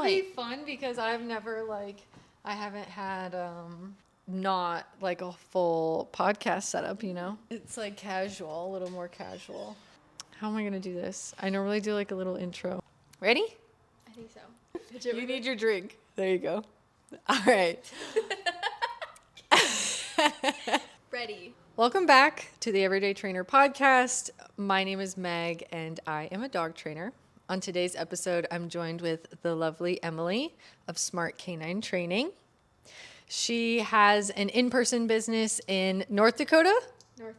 be fun because I've never I haven't had not like a full podcast setup, you know? It's like casual, a little more casual. How am I gonna do this? I normally do like a little intro. Ready? I think so. You need your drink. There you go. All right. Ready. Welcome back to the Everyday Trainer podcast. My name is Meg and I am a dog trainer. On today's episode, I'm joined with the lovely Emilee of Smart Canine Training. She has an in-person business in North Dakota, Yes.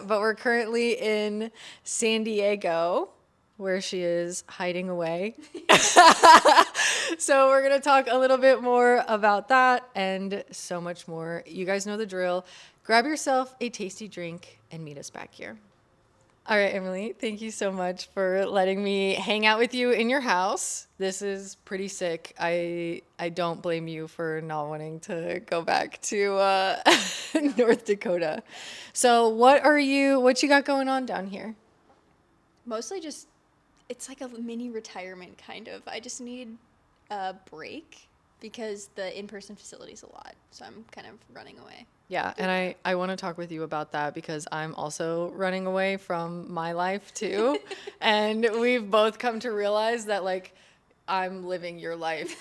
but we're currently in San Diego, where she is hiding away. So we're going to talk a little bit more about that and so much more. You guys know the drill. Grab yourself a tasty drink and meet us back here. All right, Emilee, thank you so much for letting me hang out with you in your house. This is pretty sick. I don't blame you for not wanting to go back to North Dakota. So what you got going on down here? Mostly just, it's like a mini retirement kind of. I just need a break because the in-person facility is a lot. So I'm kind of running away. Yeah, and I want to talk with you about that because I'm also running away from my life too. And we've both come to realize that I'm living your life.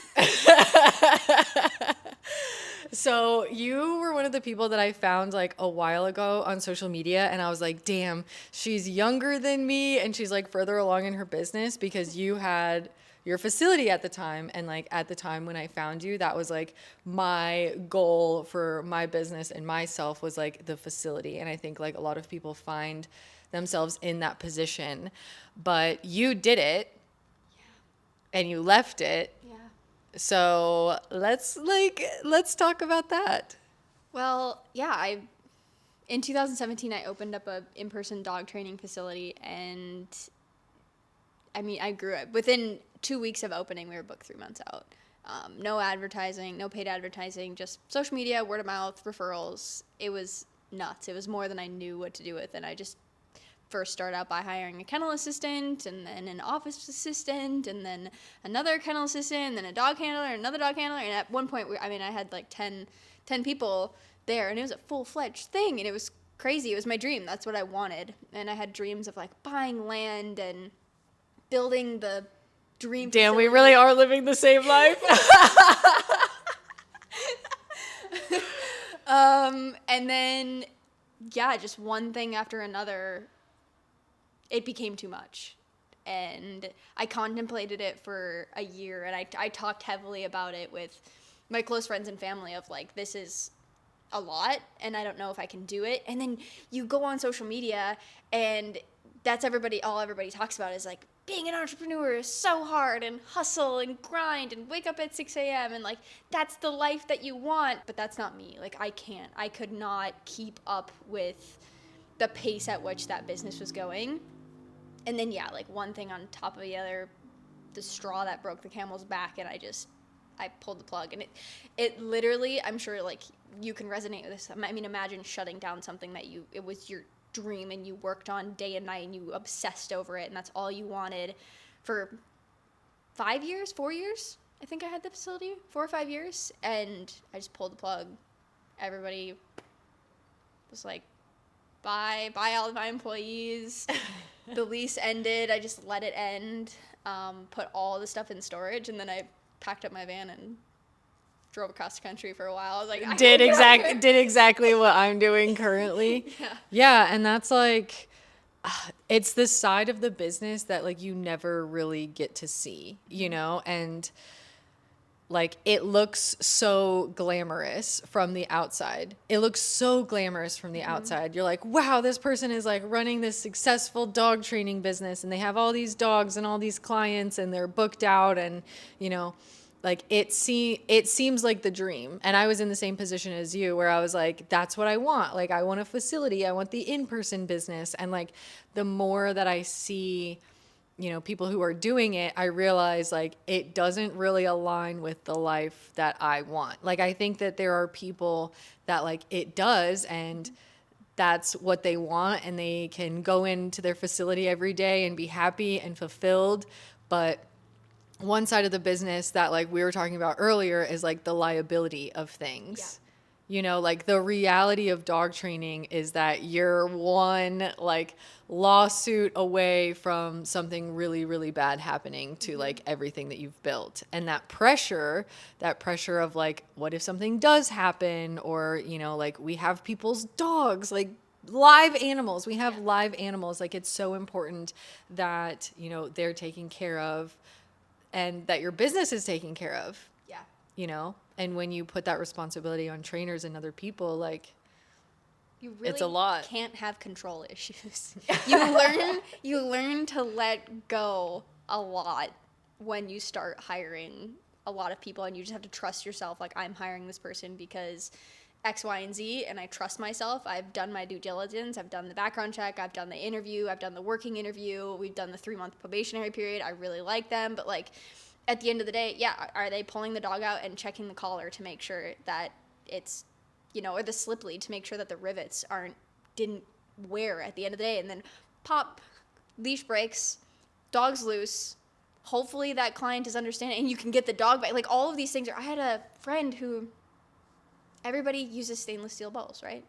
So you were one of the people that I found a while ago on social media, and I was like, damn, she's younger than me and she's further along in her business because you had your facility at the time. And at the time when I found you, that was my goal for my business and myself was the facility. And I think a lot of people find themselves in that position, but you did it. Yeah. And you left it. Yeah. So let's talk about that. Well, yeah, in 2017, I opened up a in-person dog training facility, and I grew up. Within 2 weeks of opening, we were booked 3 months out. No advertising, no paid advertising, just social media, word of mouth, referrals. It was nuts. It was more than I knew what to do with, and I just first started out by hiring a kennel assistant, and then an office assistant, and then another kennel assistant, and then a dog handler, and another dog handler, and at one point, I had 10 people there, and it was a full-fledged thing, and it was crazy. It was my dream. That's what I wanted, and I had dreams of buying land and building the dream Damn, facility. we really are living the same life. And then, yeah, just one thing after another, it became too much. And I contemplated it for a year, and I talked heavily about it with my close friends and family of this is a lot, and I don't know if I can do it. And then you go on social media, and that's all everybody talks about is being an entrepreneur is so hard, and hustle and grind and wake up at 6 a.m. and that's the life that you want. But that's not me. I could not keep up with the pace at which that business was going. And then, yeah, one thing on top of the other, the straw that broke the camel's back, and I pulled the plug. And it literally, I'm sure you can resonate with this. Imagine shutting down something that it was your dream and you worked on day and night and you obsessed over it, and that's all you wanted for 4 years. I think I had the facility 4 or 5 years, and I just pulled the plug. Everybody was bye all of my employees. The lease ended. I just let it end, put all the stuff in storage, and then I packed up my van and drove across the country for a while. I was did exactly what I'm doing currently. Yeah, and that's it's the side of the business that you never really get to see, you know, and it looks so glamorous from the outside. You're like, wow, this person is running this successful dog training business, and they have all these dogs and all these clients, and they're booked out, and you know, it seems like the dream. And I was in the same position as you, where I was that's what I want. I want a facility. I want the in-person business. And the more that I see, you know, people who are doing it, I realize it doesn't really align with the life that I want. I think that there are people that it does, and that's what they want, and they can go into their facility every day and be happy and fulfilled. But one side of the business that like we were talking about earlier is like the liability of things. You know, like the reality of dog training is that you're one like lawsuit away from something really, really bad happening to like everything that you've built. And that pressure of like, what if something does happen? Or, you know, like we have people's dogs, like live animals. We have live animals. Like it's so important that, you know, they're taken care of and that your business is taken care of. Yeah. You know, and when you put that responsibility on trainers and other people, like You really it's a lot. can't have control issues. You learn to let go a lot when you start hiring a lot of people, and you just have to trust yourself. Like, I'm hiring this person because X, Y, and Z, and I trust myself. I've done my due diligence. I've done the background check. I've done the interview. I've done the working interview. We've done the 3-month probationary period. I really like them, but like, at the end of the day, yeah, are they pulling the dog out and checking the collar to make sure that it's, you know, or the slip lead to make sure that the rivets didn't wear at the end of the day, and then pop, leash breaks, dog's loose. Hopefully that client is understanding and you can get the dog back. Like all of these things I had a friend who, everybody uses stainless steel bowls, right?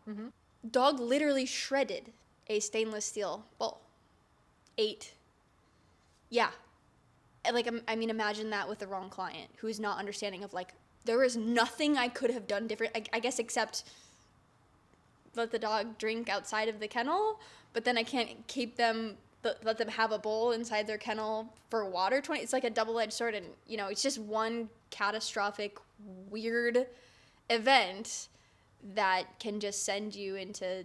Mm-hmm. Dog literally shredded a stainless steel bowl. Yeah. Like, I mean, imagine that with the wrong client who's not understanding of like, there is nothing I could have done different, I guess, except let the dog drink outside of the kennel, but then I can't keep them, let them have a bowl inside their kennel for water. It's like a double-edged sword, and, you know, it's just one catastrophic, weird event that can just send you into,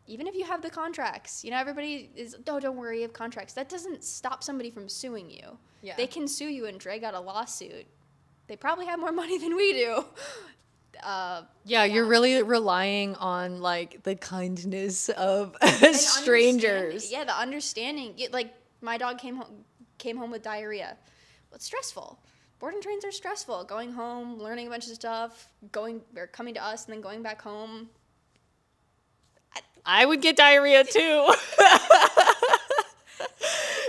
even if you have the contracts, you know, everybody is, oh, don't worry, you have contracts. That doesn't stop somebody from suing you. Yeah. They can sue you and drag out a lawsuit. They probably have more money than we do. You're really relying on like the kindness of strangers. Yeah, the understanding. Like my dog came home with diarrhea. Well, it's stressful. Board and trains are stressful. Going home, learning a bunch of stuff, coming to us, and then going back home. I would get diarrhea too.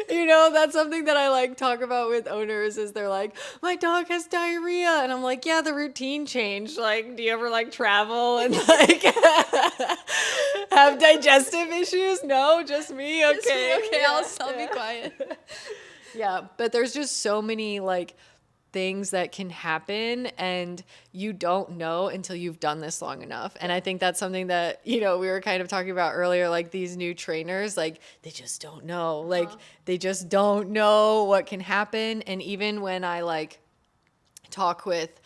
You know, that's something that I like talk about with owners is they're like, my dog has diarrhea. And I'm like, yeah, the routine changed. Like, do you ever like travel and like have digestive issues? No, just me. Okay. Just me. Okay, Yeah. I'll be quiet. Yeah. But there's just so many like things that can happen and you don't know until you've done this long enough. And I think that's something that, you know, we were kind of talking about earlier, like these new trainers, like they just don't know, like they just don't know what can happen. And even when I like talk with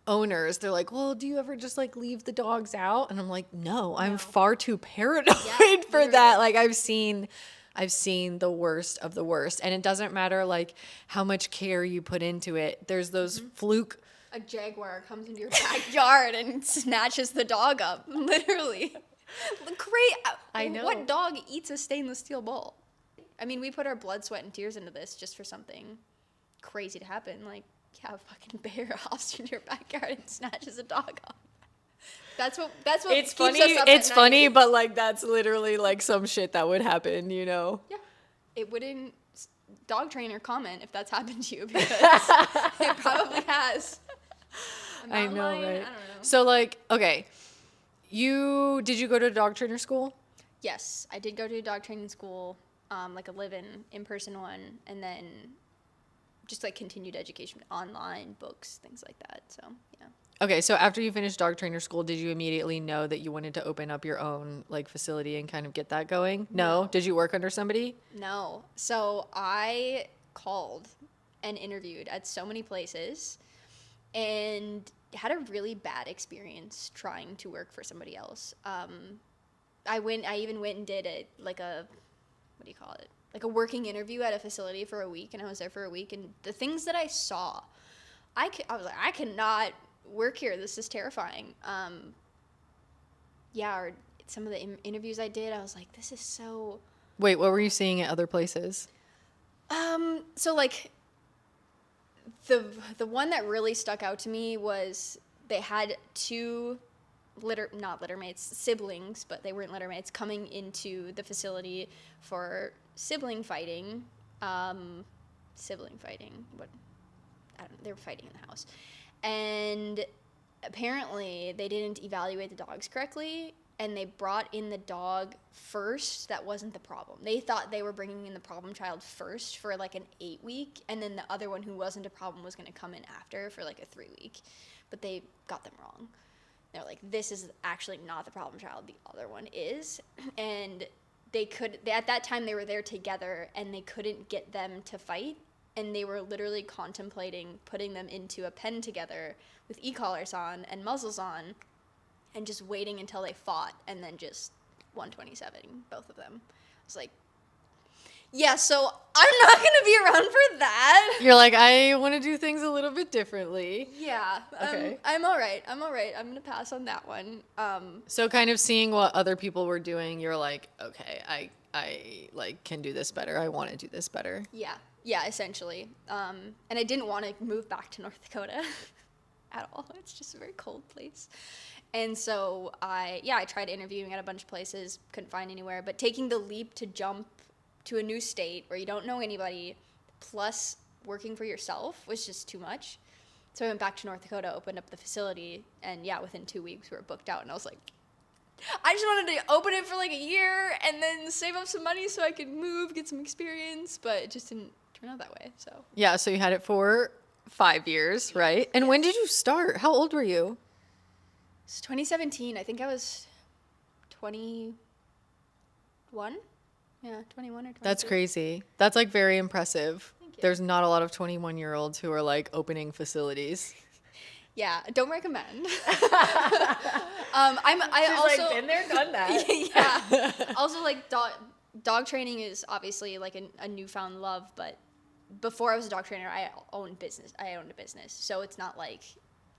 owners, they're like, well, do you ever just like leave the dogs out? And I'm like, no. I'm far too paranoid for that. Like I've seen the worst of the worst. And it doesn't matter like how much care you put into it. There's those fluke. A jaguar comes into your backyard and snatches the dog up, literally. Great. I know. What dog eats a stainless steel bowl? I mean, we put our blood, sweat, and tears into this just for something crazy to happen. Like, yeah, a fucking bear hops into your backyard and snatches a dog up. That's what It's keeps funny. us up It's at funny, night. but like that's literally like some shit that would happen, you know? Yeah. It wouldn't dog trainer comment if that's happened to you because it probably has. I know, Online, right? I don't know. So like, okay, did you go to dog trainer school? Yes, I did go to a dog training school, like a in-person one, and then just like continued education online, books, things like that. So, yeah. Okay, so after you finished dog trainer school, did you immediately know that you wanted to open up your own like facility and kind of get that going? No? Did you work under somebody? No. So I called and interviewed at so many places and had a really bad experience trying to work for somebody else. I even went and did what do you call it? Like a working interview at a facility for a week, and I was there for a week, and the things that I saw, I was like, I cannot work here. This is terrifying. Or some of the interviews I did, I was like, this is so. Wait, what were you seeing at other places? So like the one that really stuck out to me was they had two not litter mates, siblings, but they weren't litter mates, coming into the facility for sibling fighting. sibling fighting. I don't know, they were fighting in the house. And apparently they didn't evaluate the dogs correctly, and they brought in the dog first that wasn't the problem. They thought they were bringing in the problem child first for like an 8-week, and then the other one who wasn't a problem was going to come in after for like a 3-week. But they got them wrong. They're like, this is actually not the problem child, the other one is. And at that time they were there together, and they couldn't get them to fight, and they were literally contemplating putting them into a pen together with e-collars on and muzzles on, and just waiting until they fought, and then just 127 both of them. I was like, yeah, so I'm not going to be around for that. You're like, I want to do things a little bit differently. Yeah. Okay. I'm all right. I'm going to pass on that one. So kind of seeing what other people were doing, you're like, okay, I like can do this better. I want to do this better. Yeah, essentially. And I didn't want to move back to North Dakota at all. It's just a very cold place. And so I tried interviewing at a bunch of places, couldn't find anywhere. But taking the leap to jump to a new state where you don't know anybody, plus working for yourself, was just too much. So I went back to North Dakota, opened up the facility, and yeah, within 2 weeks we were booked out. And I was like, I just wanted to open it for like a year and then save up some money so I could move, get some experience, but it just didn't turn out that way. So Yeah, so you had it for 5 years, right? And when did you start? How old were you? it's 2017. I think I was 21. Yeah, 21 or 22. That's crazy. That's like very impressive. Thank you. There's not a lot of 21-year-olds who are like opening facilities. Yeah, don't recommend. I also like been there, done that. Yeah. Also, like dog training is obviously like a newfound love, but before I was a dog trainer, I owned a business, so it's not like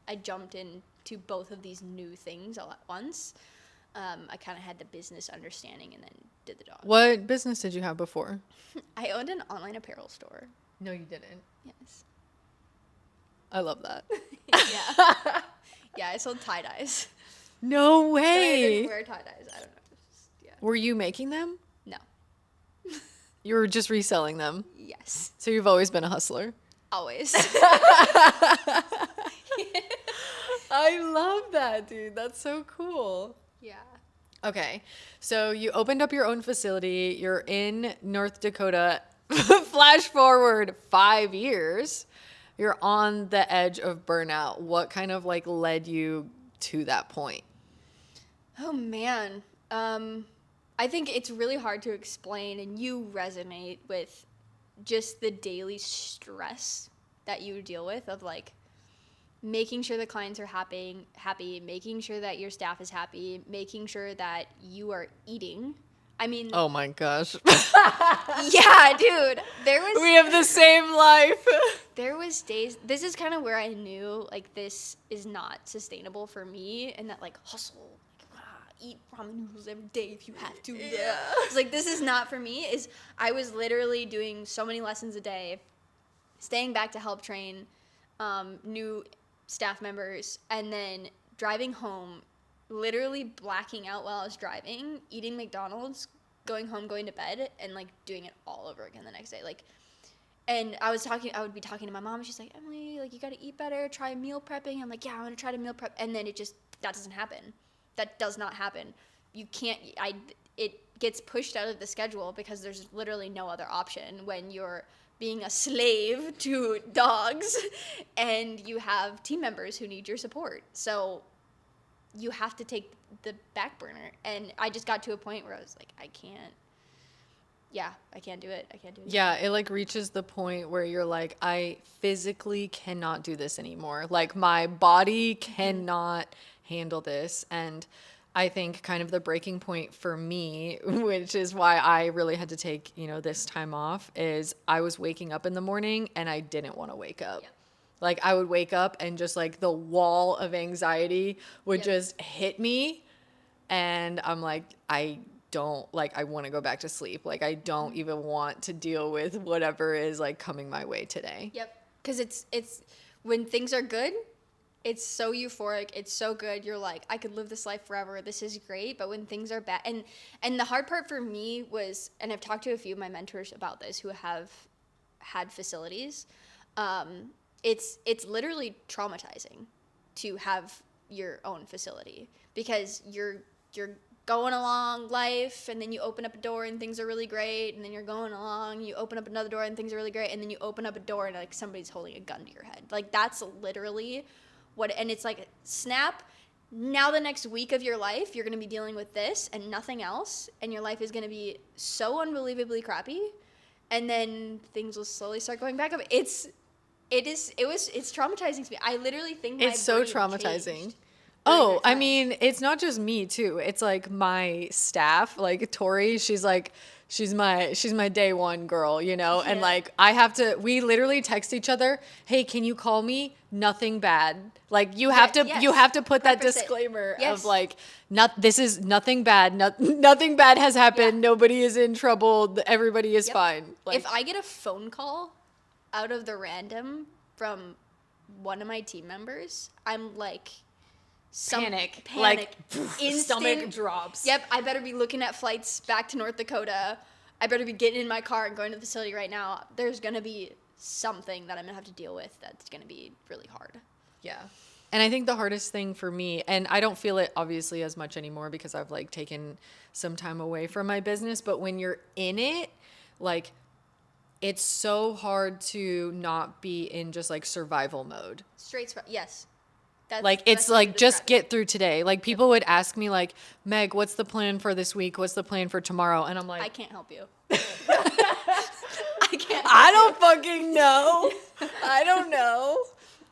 I jumped into both of these new things all at once. I kind of had the business understanding and then did the dog. What business did you have before? I owned an online apparel store. No, you didn't. Yes. I love that. Yeah. Yeah, I sold tie-dyes. No But I way. didn't wear tie-dyes. I don't know. Yeah. Were you making them? No. You were just reselling them. Yes. So you've always been a hustler. Always. I love that, dude. That's so cool. Yeah. Okay. So you opened up your own facility. You're in North Dakota. Flash forward 5 years. You're on the edge of burnout. What kind of like led you to that point? Oh man. I think it's really hard to explain, and you resonate with just the daily stress that you deal with of like making sure the clients are happy, making sure that your staff is happy, making sure that you are eating. I mean, Oh my gosh. yeah, dude. We have the same life. There was days, this is kind of where I knew like this is not sustainable for me, and that like hustle, like, eat ramen noodles every day if you have to. Yeah. It's like, this is not for me. I was literally doing so many lessons a day, staying back to help train new staff members, and then driving home, literally blacking out while I was driving, eating McDonald's, going home, going to bed, and like doing it all over again the next day. Like, and I would be talking to my mom, and she's like, Emilee, like, you got to eat better, try meal prepping. I'm like, yeah, I'm going to try to meal prep. And then that doesn't happen. That does not happen. You can't, it gets pushed out of the schedule because there's literally no other option when you're being a slave to dogs and you have team members who need your support. So you have to take the back burner. And I just got to a point where I was like, I can't do it. Yeah, it like reaches the point where you're like, I physically cannot do this anymore. Like my body cannot handle this. And I think kind of the breaking point for me, which is why I really had to take, this time off, is I was waking up in the morning and I didn't want to wake up. Yep. Like I would wake up and just like the wall of anxiety would just hit me. And I'm like, I want to go back to sleep. Like I don't even want to deal with whatever is like coming my way today. Yep. Because it's when things are good, it's so euphoric. It's so good. You're like, I could live this life forever. This is great. But when things are bad, and the hard part for me was, and I've talked to a few of my mentors about this who have had facilities, it's literally traumatizing to have your own facility, because you're going along life, and then you open up a door and things are really great, and then you're going along, you open up another door and things are really great, and then you open up a door and like somebody's holding a gun to your head. Like, that's literally what, and it's like, snap, now the next week of your life you're going to be dealing with this and nothing else, and your life is going to be so unbelievably crappy, and then things will slowly start going back up. It's traumatizing to me. I literally think my It's so brain traumatizing. changed Oh, during that I time. mean, it's not just me too. It's like my staff, like Tori, she's my day one girl, you know? And Yeah. like we literally text each other, "Hey, can you call me? Nothing bad." Like you have to put that Preface it. disclaimer Yes. of like, this is nothing bad. Nothing bad has happened. Yeah. Nobody is in trouble. Everybody is Yep. fine. Like, If I get a phone call out of the random from one of my team members, I'm like, panic. panic, Like, instant stomach drops. Yep, I better be looking at flights back to North Dakota. I better be getting in my car and going to the facility right now. There's gonna be something that I'm gonna have to deal with that's gonna be really hard. Yeah. And I think the hardest thing for me, and I don't feel it obviously as much anymore because I've like taken some time away from my business, but when you're in it, like it's so hard to not be in just like survival mode. Yes. Like it's like just get through today. Like people would ask me like, "Meg, what's the plan for this week? What's the plan for tomorrow?" And I'm like, I can't help you. I can't. I don't fucking know. I don't know.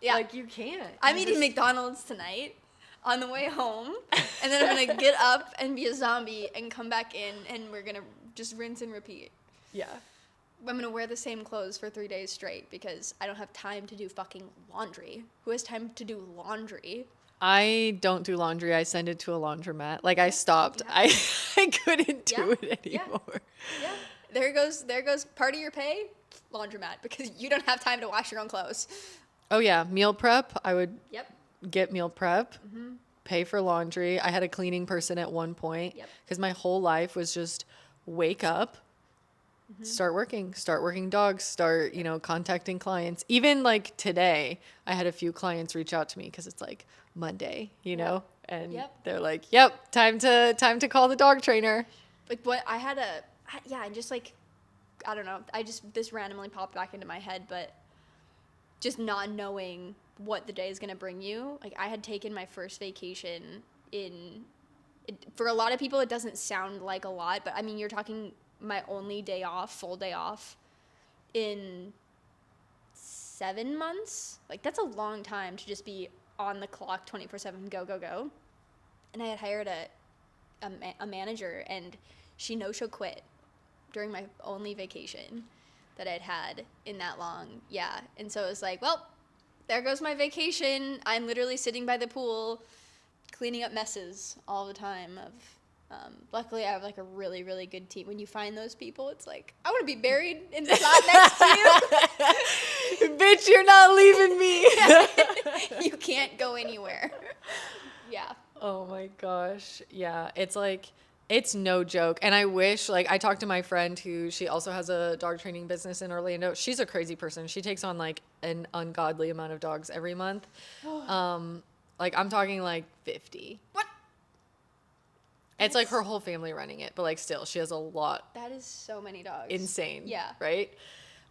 Yeah. Like you can't. I'm You eating just- McDonald's tonight on the way home, and then I'm gonna get up and be a zombie and come back in, and we're gonna just rinse and repeat. Yeah. I'm gonna wear the same clothes for 3 days straight because I don't have time to do fucking laundry. Who has time to do laundry? I don't do laundry. I send it to a laundromat. Like I stopped. I couldn't do it Yeah. anymore. Yeah. There goes part of your pay, laundromat, because you don't have time to wash your own clothes. Oh yeah, meal prep. I would Yep. get meal prep, pay for laundry. I had a cleaning person at one point Yep. because my whole life was just wake up, start working dogs, start, contacting clients. Even like today, I had a few clients reach out to me because it's like Monday, and Yep. they're like, "Yep, time to call the dog trainer." Like and just like, I don't know. This randomly popped back into my head, but just not knowing what the day is going to bring you. Like, I had taken my first vacation for a lot of people, it doesn't sound like a lot, but I mean, you're talking my only day off, full day off in 7 months. Like, that's a long time to just be on the clock 24/7, go, go, go. And I had hired a manager, and she no-show quit during my only vacation that I'd had in that long. Yeah. And so it was like, well, there goes my vacation. I'm literally sitting by the pool cleaning up messes all the time. Luckily, I have like a really, really good team. When you find those people, it's like, I want to be buried in the slot next to you. Bitch, you're not leaving me. You can't go anywhere. Yeah. Oh my gosh. Yeah. It's like, it's no joke. And I wish, like, I talked to my friend who, she also has a dog training business in Orlando. She's a crazy person. She takes on like an ungodly amount of dogs every month. Like, I'm talking like 50. What? It's like her whole family running it, but like still, she has a lot. That is so many dogs. Insane. Yeah. Right?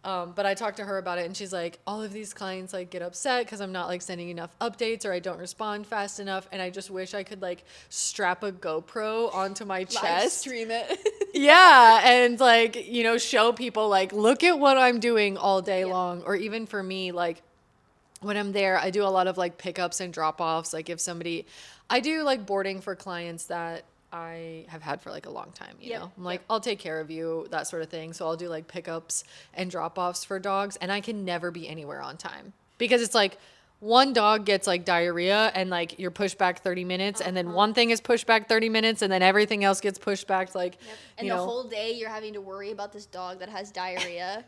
But I talked to her about it, and she's like, all of these clients like get upset because I'm not like sending enough updates or I don't respond fast enough, and I just wish I could like strap a GoPro onto my Live chest. stream it. Yeah, and like, show people like, look at what I'm doing all day Yeah. long. Or even for me, like when I'm there, I do a lot of like pickups and drop-offs. Like if I do like boarding for clients that I have had for like a long time, you Yep, know? I'm like, yep. I'll take care of you, that sort of thing. So I'll do like pickups and drop-offs for dogs, and I can never be anywhere on time because it's like one dog gets like diarrhea and like you're pushed back 30 minutes and then one thing is pushed back 30 minutes and then everything else gets pushed back like, Yep. And the whole day you're having to worry about this dog that has diarrhea.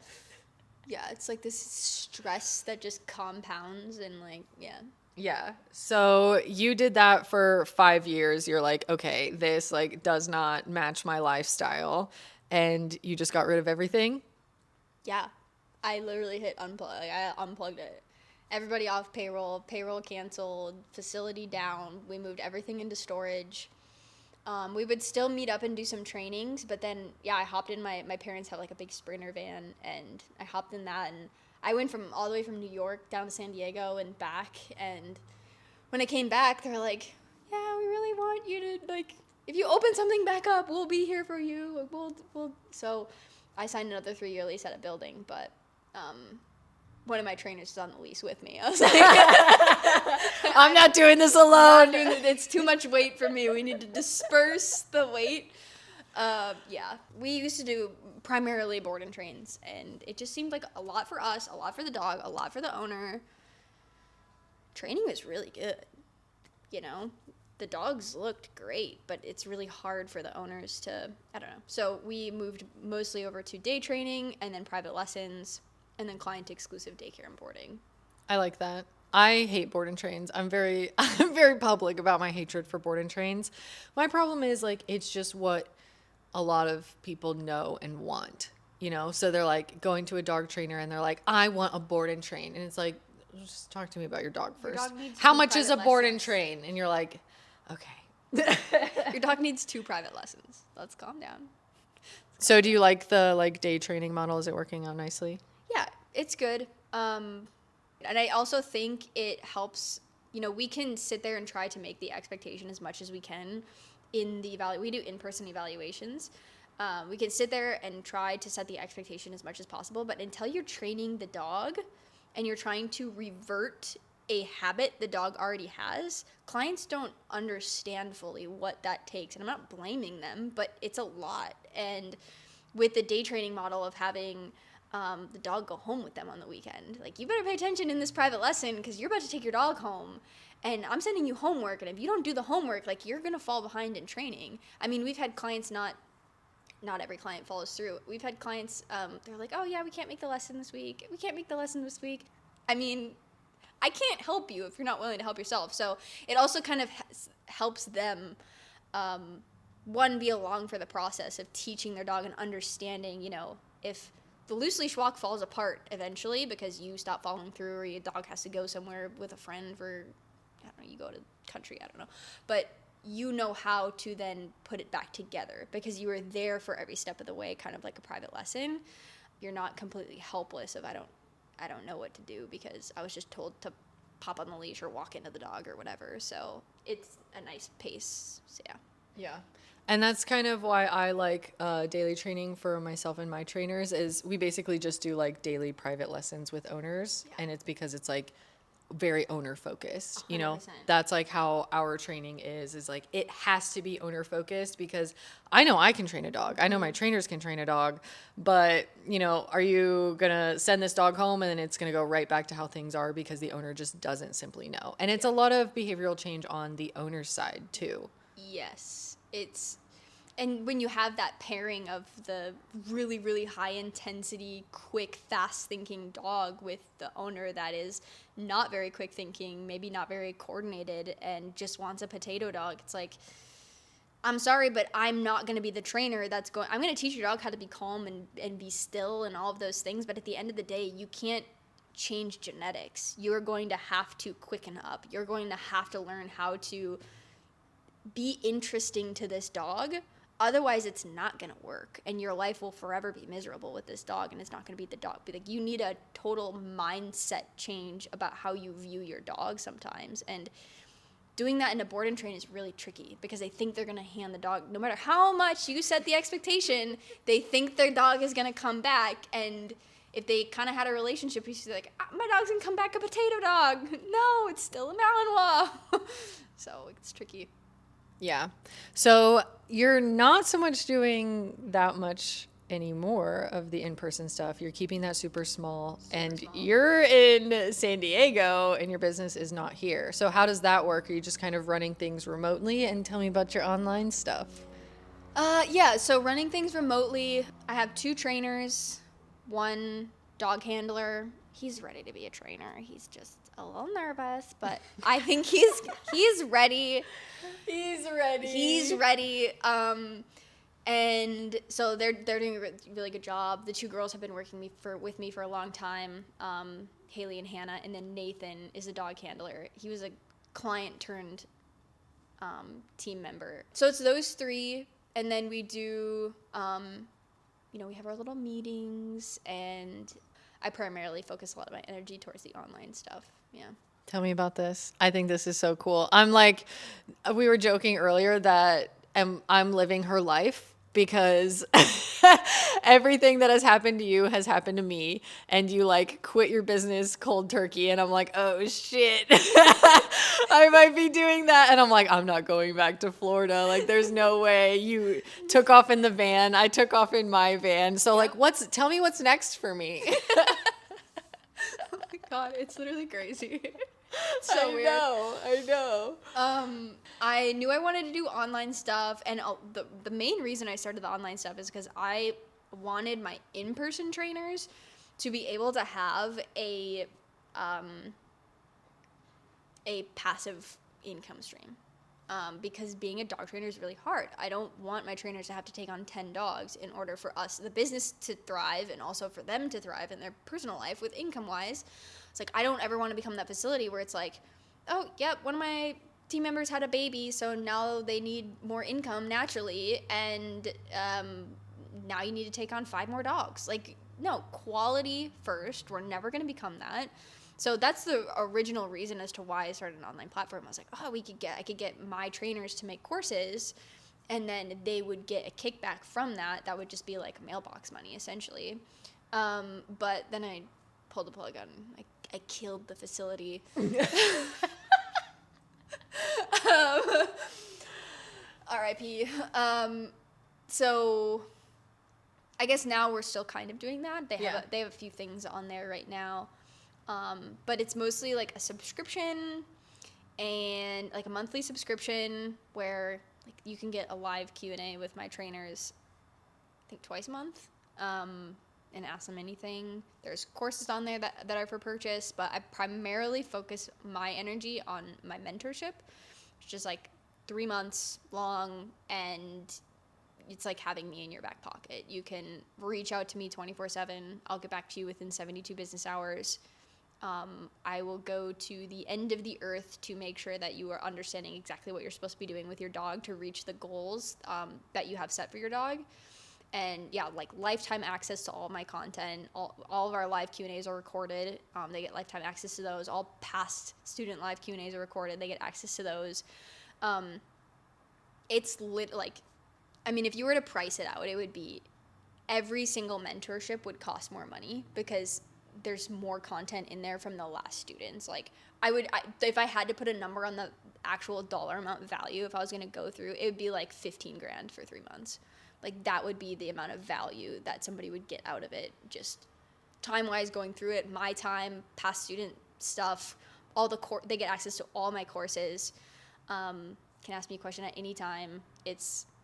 Yeah, it's like this stress that just compounds and like, yeah. Yeah. So you did that for 5 years. You're like, okay, this like does not match my lifestyle. And you just got rid of everything. Yeah. I literally hit unplug. Like, I unplugged it. Everybody off payroll. Payroll canceled. Facility down. We moved everything into storage. We would still meet up and do some trainings, but then, yeah, I hopped in. My parents have like a big Sprinter van, and I hopped in that, and I went all the way from New York down to San Diego and back. And when I came back, they were like, yeah, we really want you to, like, if you open something back up, we'll be here for you. So I signed another 3-year lease at a building, but one of my trainers is on the lease with me. I was like, I'm not doing this alone. It's too much weight for me. We need to disperse the weight. Yeah, we used to do primarily board and trains, and it just seemed like a lot for us, a lot for the dog, a lot for the owner. Training was really good. You know, the dogs looked great, but it's really hard for the owners to, I don't know. So we moved mostly over to day training and then private lessons and then client exclusive daycare and boarding. I like that. I hate board and trains. I'm very public about my hatred for board and trains. My problem is, like, it's just what a lot of people know and want, you know? So they're like going to a dog trainer and they're like, I want a board and train. And it's like, just talk to me about your dog first. Your dog needs How 2 much is a private board and lessons. train? And you're like, okay. Your dog needs 2 private lessons. Let's calm down. So do you like the day training model? Is it working out nicely? Yeah, it's good. And I also think it helps, you know, we can sit there and try to make the expectation as much as we can in the we do in-person evaluations. We can sit there and try to set the expectation as much as possible, but until you're training the dog and you're trying to revert a habit the dog already has, clients don't understand fully what that takes. And I'm not blaming them, but it's a lot. And with the day training model of having the dog go home with them on the weekend, like, you better pay attention in this private lesson because you're about to take your dog home. And I'm sending you homework, and if you don't do the homework, like, you're going to fall behind in training. I mean, we've had clients not every client follows through. We've had clients, they're like, oh, yeah, we can't make the lesson this week. We can't make the lesson this week. I mean, I can't help you if you're not willing to help yourself. So it also kind of helps them, one, be along for the process of teaching their dog and understanding, you know, if the loose leash walk falls apart eventually because you stop following through or your dog has to go somewhere with a friend for, I don't know, you go to country, I don't know. But you know how to then put it back together because you were there for every step of the way, kind of like a private lesson. You're not completely helpless of I don't know what to do because I was just told to pop on the leash or walk into the dog or whatever. So it's a nice pace. So yeah. Yeah. And that's kind of why I like daily training for myself and my trainers is we basically just do like daily private lessons with owners. Yeah. And it's because it's like very owner focused, you know, 100%. that's like how our training is like, it has to be owner focused because I know I can train a dog. I know my trainers can train a dog, but you know, are you going to send this dog home and then it's going to go right back to how things are because the owner just doesn't simply know. And it's a lot of behavioral change on the owner's side too. Yes, and when you have that pairing of the really, really high intensity, quick, fast thinking dog with the owner that is not very quick thinking, maybe not very coordinated, and just wants a potato dog, it's like, I'm sorry, but I'm not going to be the trainer I'm going to teach your dog how to be calm and be still and all of those things, but at the end of the day, you can't change genetics. You're going to have to quicken up. You're going to have to learn how to be interesting to this dog. Otherwise, it's not going to work, and your life will forever be miserable with this dog, and it's not going to be the dog. Like, you need a total mindset change about how you view your dog sometimes, and doing that in a board and train is really tricky because they think they're going to hand the dog, no matter how much you set the expectation, they think their dog is going to come back, and if they kind of had a relationship, you're like, my dog's going to come back a potato dog. No, it's still a Malinois. So it's tricky. Yeah. So you're not so much doing that much anymore of the in-person stuff. You're keeping that super small. You're in San Diego and your business is not here. So how does that work? Are you just kind of running things remotely? And tell me about your online stuff. Yeah, so running things remotely, I have 2 trainers, 1 dog handler. He's ready to be a trainer. He's just a little nervous, but I think he's ready. He's ready. He's ready. And so they're doing a really good job. The two girls have been working with me for a long time, Haley and Hannah, and then Nathan is a dog handler. He was a client turned team member. So it's those three, and then we do, we have our little meetings, and I primarily focus a lot of my energy towards the online stuff. Yeah. Tell me about this. I think this is so cool. I'm like, we were joking earlier that I'm living her life because everything that has happened to you has happened to me, and you like quit your business cold turkey, and I'm like, oh shit, I might be doing that, and I'm like, I'm not going back to Florida. Like, there's no way. You took off in the van, I took off in my van. So like, tell me what's next for me. Oh my god, it's literally crazy. So weird. I know. I knew I wanted to do online stuff, and the main reason I started the online stuff is because I wanted my in-person trainers to be able to have a passive income stream. Because being a dog trainer is really hard. I don't want my trainers to have to take on 10 dogs in order for us, the business, to thrive, and also for them to thrive in their personal life with income-wise. It's like, I don't ever want to become that facility where it's like, oh, yep, one of my team members had a baby, so now they need more income naturally, and now you need to take on 5 more dogs. Like, no, quality first. We're never going to become that. So that's the original reason as to why I started an online platform. I was like, oh, I could get my trainers to make courses, and then they would get a kickback from that. That would just be like mailbox money, essentially. But then I pulled the plug on. I killed the facility. R.I.P. So I guess now we're still kind of doing that. They have a few things on there right now. But it's mostly like a subscription and like a monthly subscription where like you can get a live Q&A with my trainers, I think twice a month, and ask them anything. There's courses on there that are for purchase, but I primarily focus my energy on my mentorship, which is like 3 months long, and it's like having me in your back pocket. You can reach out to me 24/7. I'll get back to you within 72 business hours. I will go to the end of the earth to make sure that you are understanding exactly what you're supposed to be doing with your dog to reach the goals that you have set for your dog. And yeah, like lifetime access to all my content. All of our live Q&As are recorded. They get lifetime access to those. All past student live Q&As are recorded. They get access to those. It's if you were to price it out, it would be every single mentorship would cost more money because there's more content in there from the last students. Like if I had to put a number on the actual dollar amount value, if I was going to go through, it would be like 15 grand for 3 months. Like that would be the amount of value that somebody would get out of it. Just time-wise going through it, my time, past student stuff, they get access to all my courses. Can ask me a question at any time.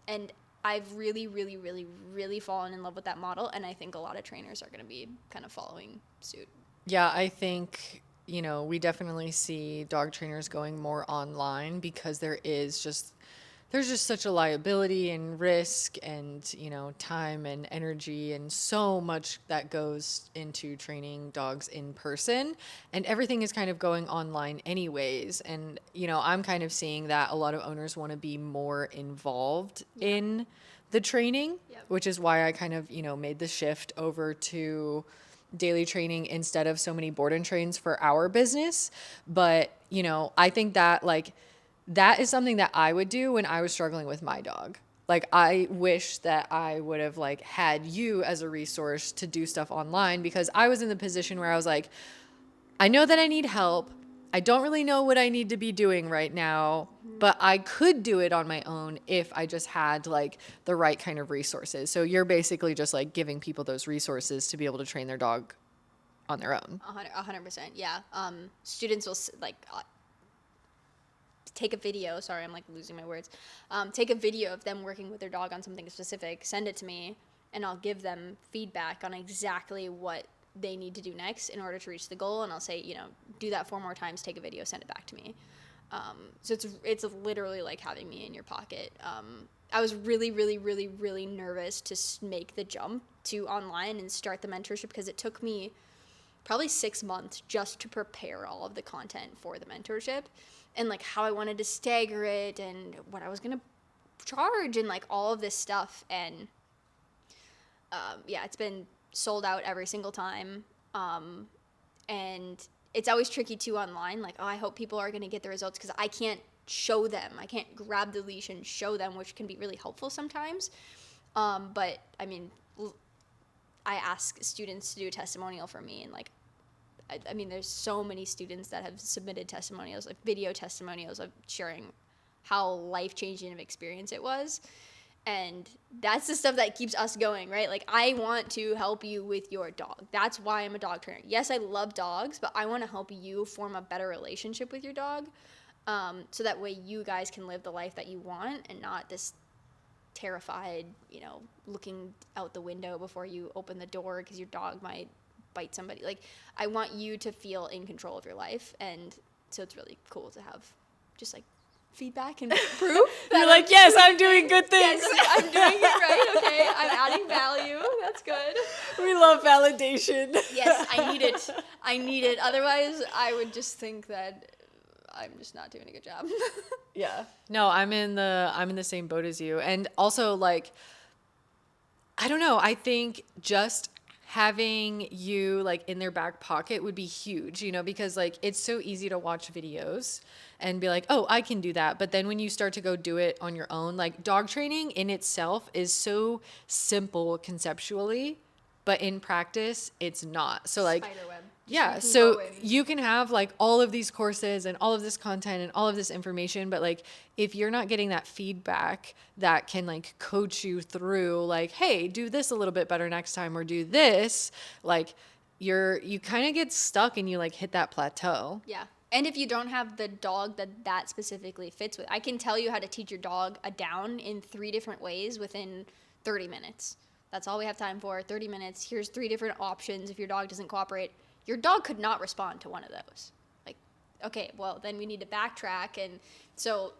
And I've really, really, really, really fallen in love with that model, and I think a lot of trainers are going to be kind of following suit. Yeah, I think, we definitely see dog trainers going more online because there's just such a liability and risk and, time and energy and so much that goes into training dogs in person, and everything is kind of going online anyways. And, I'm kind of seeing that a lot of owners want to be more involved in the training, which is why I kind of, made the shift over to daily training instead of so many board and trains for our business. But, I think that that is something that I would do when I was struggling with my dog. Like, I wish that I would have had you as a resource to do stuff online, because I was in the position where I was like, I know that I need help. I don't really know what I need to be doing right now, but I could do it on my own if I just had the right kind of resources. So you're basically just giving people those resources to be able to train their dog on their own. 100%. Yeah. Students will take a video. Sorry, I'm losing my words. Take a video of them working with their dog on something specific, send it to me, and I'll give them feedback on exactly what they need to do next in order to reach the goal. And I'll say, do that 4 more times, take a video, send it back to me. So it's literally like having me in your pocket. I was really, really, really, really nervous to make the jump to online and start the mentorship because it took me probably 6 months just to prepare all of the content for the mentorship and like how I wanted to stagger it and what I was going to charge and like all of this stuff. And yeah, it's been sold out every single time. And it's always tricky too online. Like, oh, I hope people are going to get the results because I can't show them. I can't grab the leash and show them, which can be really helpful sometimes. But I mean, I ask students to do a testimonial for me, and like, I mean, there's so many students that have submitted testimonials, like video testimonials of sharing how life-changing of experience it was. And that's the stuff that keeps us going, right? Like, I want to help you with your dog. That's why I'm a dog trainer. Yes, I love dogs, but I want to help you form a better relationship with your dog, so that way you guys can live the life that you want and not this terrified, looking out the window before you open the door because your dog might bite somebody. Like, I want you to feel in control of your life. And so it's really cool to have just like feedback and proof. You're like, yes, I'm doing good things. Yes, I'm doing it right. Okay, I'm adding value. That's good. We love validation. Yes, I need it. I need it. Otherwise, I would just think that I'm just not doing a good job. Yeah. No, I'm in the same boat as you. And also, like, I don't know, I think just having you like in their back pocket would be huge, because like it's so easy to watch videos and be like, oh, I can do that. But then when you start to go do it on your own, like dog training in itself is so simple conceptually, but in practice, it's not. So like, Spiderweb. yeah, so you can have like all of these courses and all of this content and all of this information, but like if you're not getting that feedback that can like coach you through like, hey, do this a little bit better next time or do this, like you kind of get stuck and you like hit that plateau. Yeah. And if you don't have the dog that specifically fits with, I can tell you how to teach your dog a down in 3 different ways within 30 minutes. That's all we have time for, 30 minutes. Here's 3 different options if your dog doesn't cooperate. Your dog could not respond to one of those. Like, okay, well, then we need to backtrack. And so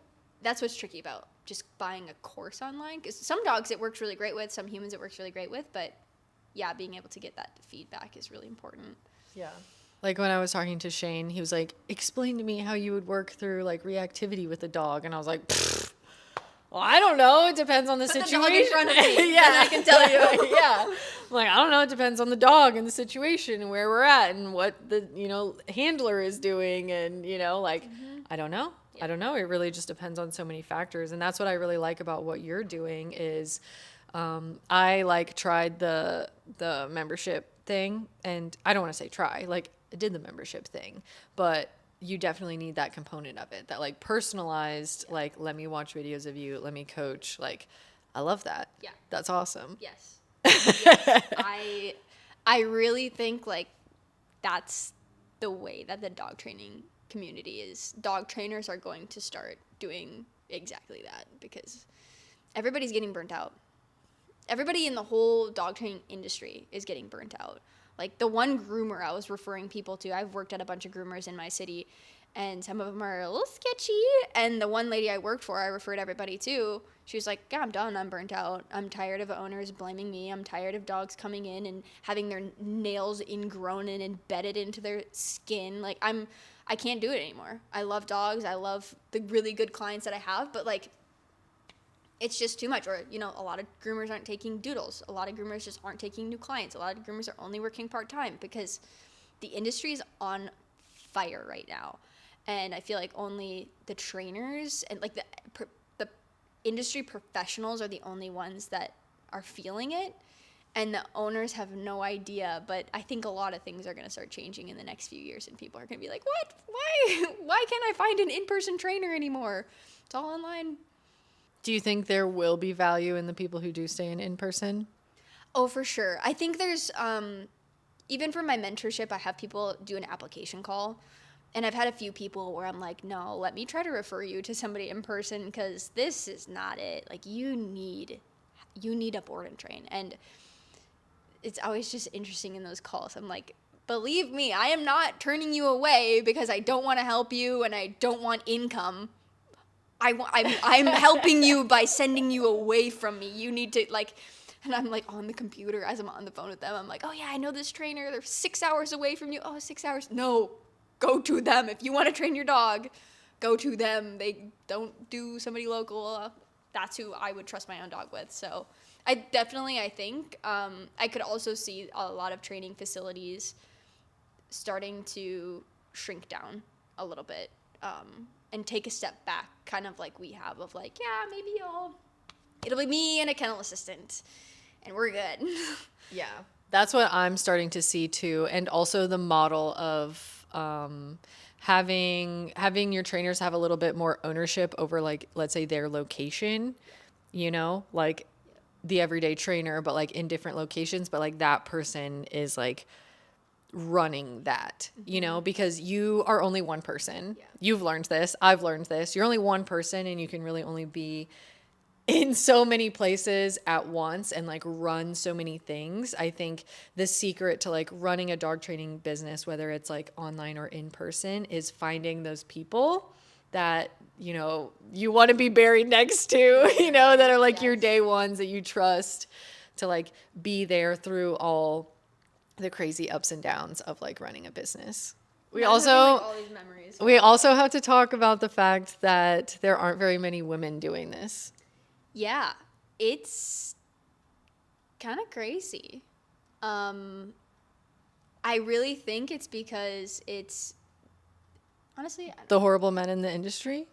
that's what's tricky about just buying a course online. Because some dogs it works really great with, some humans it works really great with. But yeah, being able to get that feedback is really important. Yeah. Like when I was talking to Shane, he was like, explain to me how you would work through like reactivity with a dog. And I was like, well, I don't know. It depends on the situation. The dog in front of me. Yeah, I can tell you. Yeah. I'm like, I don't know. It depends on the dog and the situation and where we're at and what the, handler is doing. And, like, I don't know. Yeah. I don't know. It really just depends on so many factors. And that's what I really like about what you're doing is I like tried the membership thing. And I don't want to say try. Like, I did the membership thing. But you definitely need that component of it, that like personalized, like, let me watch videos of you, let me coach. Like, I love that. Yeah. That's awesome. Yes. Yes. I really think like that's the way that the dog training community is. Dog trainers are going to start doing exactly that because everybody's getting burnt out. Everybody in the whole dog training industry is getting burnt out. Like the one groomer I was referring people to, I've worked at a bunch of groomers in my city, and some of them are a little sketchy. And the one lady I worked for, I referred everybody to, she was like, yeah, I'm done. I'm burnt out. I'm tired of owners blaming me. I'm tired of dogs coming in and having their nails ingrown and embedded into their skin. Like I can't do it anymore. I love dogs. I love the really good clients that I have, but like, it's just too much. Or, a lot of groomers aren't taking doodles. A lot of groomers just aren't taking new clients. A lot of groomers are only working part-time because the industry is on fire right now. And I feel like only the trainers and like the industry professionals are the only ones that are feeling it. And the owners have no idea. But I think a lot of things are going to start changing in the next few years. And people are going to be like, what? Why can't I find an in-person trainer anymore? It's all online. Do you think there will be value in the people who do stay in person? Oh, for sure. I think there's, even for my mentorship, I have people do an application call. And I've had a few people where I'm like, no, let me try to refer you to somebody in person because this is not it. Like, you need a board and train. And it's always just interesting in those calls. I'm like, believe me, I am not turning you away because I don't want to help you and I don't want income. I'm helping you by sending you away from me. You need to, like, and I'm like on the computer as I'm on the phone with them. I'm like, oh yeah, I know this trainer. They're 6 hours away from you. Oh, 6 hours. No, go to them. If you want to train your dog, go to them. They don't do somebody local. That's who I would trust my own dog with. So I think I could also see a lot of training facilities starting to shrink down a little bit and take a step back, kind of like we have, of like, yeah, maybe it'll be me and a kennel assistant and we're good. Yeah, that's what I'm starting to see too. And also the model of having your trainers have a little bit more ownership over, like, let's say their location, you know, like the everyday trainer, but like in different locations, but like that person is like running that, you know, because you are only one person. Yeah. You've learned this. I've learned this. You're only one person and you can really only be in so many places at once and like run so many things. I think the secret to like running a dog training business, whether it's like online or in person, is finding those people that, you know, you want to be buried next to, you know, that are like your day ones that you trust to like be there through all the crazy ups and downs of like running a business. We also have to talk about the fact that there aren't very many women doing this. Yeah, it's kind of crazy. I really think it's because it's honestly the horrible men in the industry.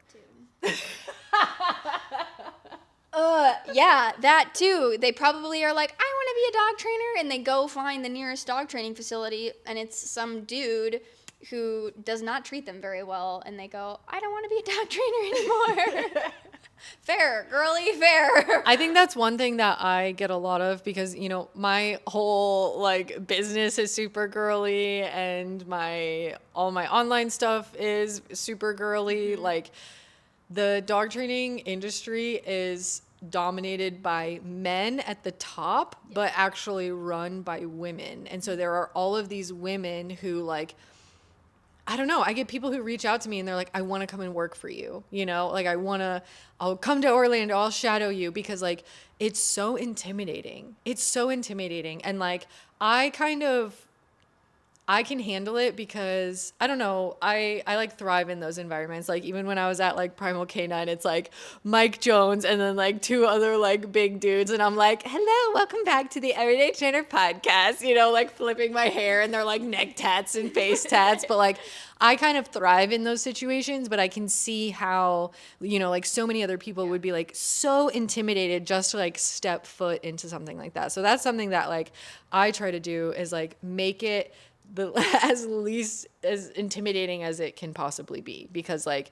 Yeah, that too. They probably are like, I want to be a dog trainer, and they go find the nearest dog training facility, and it's some dude who does not treat them very well, and they go, I don't want to be a dog trainer anymore. Fair, girly, fair. I think that's one thing that I get a lot of because, you know, my whole like business is super girly and all my online stuff is super girly. Mm-hmm. Like the dog training industry is dominated by men at the top, but actually run by women. And so there are all of these women who like, I don't know. I get people who reach out to me and they're like, I want to come and work for you. You know, like I'll come to Orlando, I'll shadow you because like, it's so intimidating. It's so intimidating. And like, I can handle it because I don't know. I like thrive in those environments. Like even when I was at like Primal Canine, it's like Mike Jones and then like two other like big dudes. And I'm like, hello, welcome back to the Everyday Trainer podcast, you know, like flipping my hair and they're like neck tats and face tats. But like, I kind of thrive in those situations, but I can see how, you know, like so many other people would be like so intimidated just to like step foot into something like that. So that's something that like I try to do is like make it as least as intimidating as it can possibly be, because like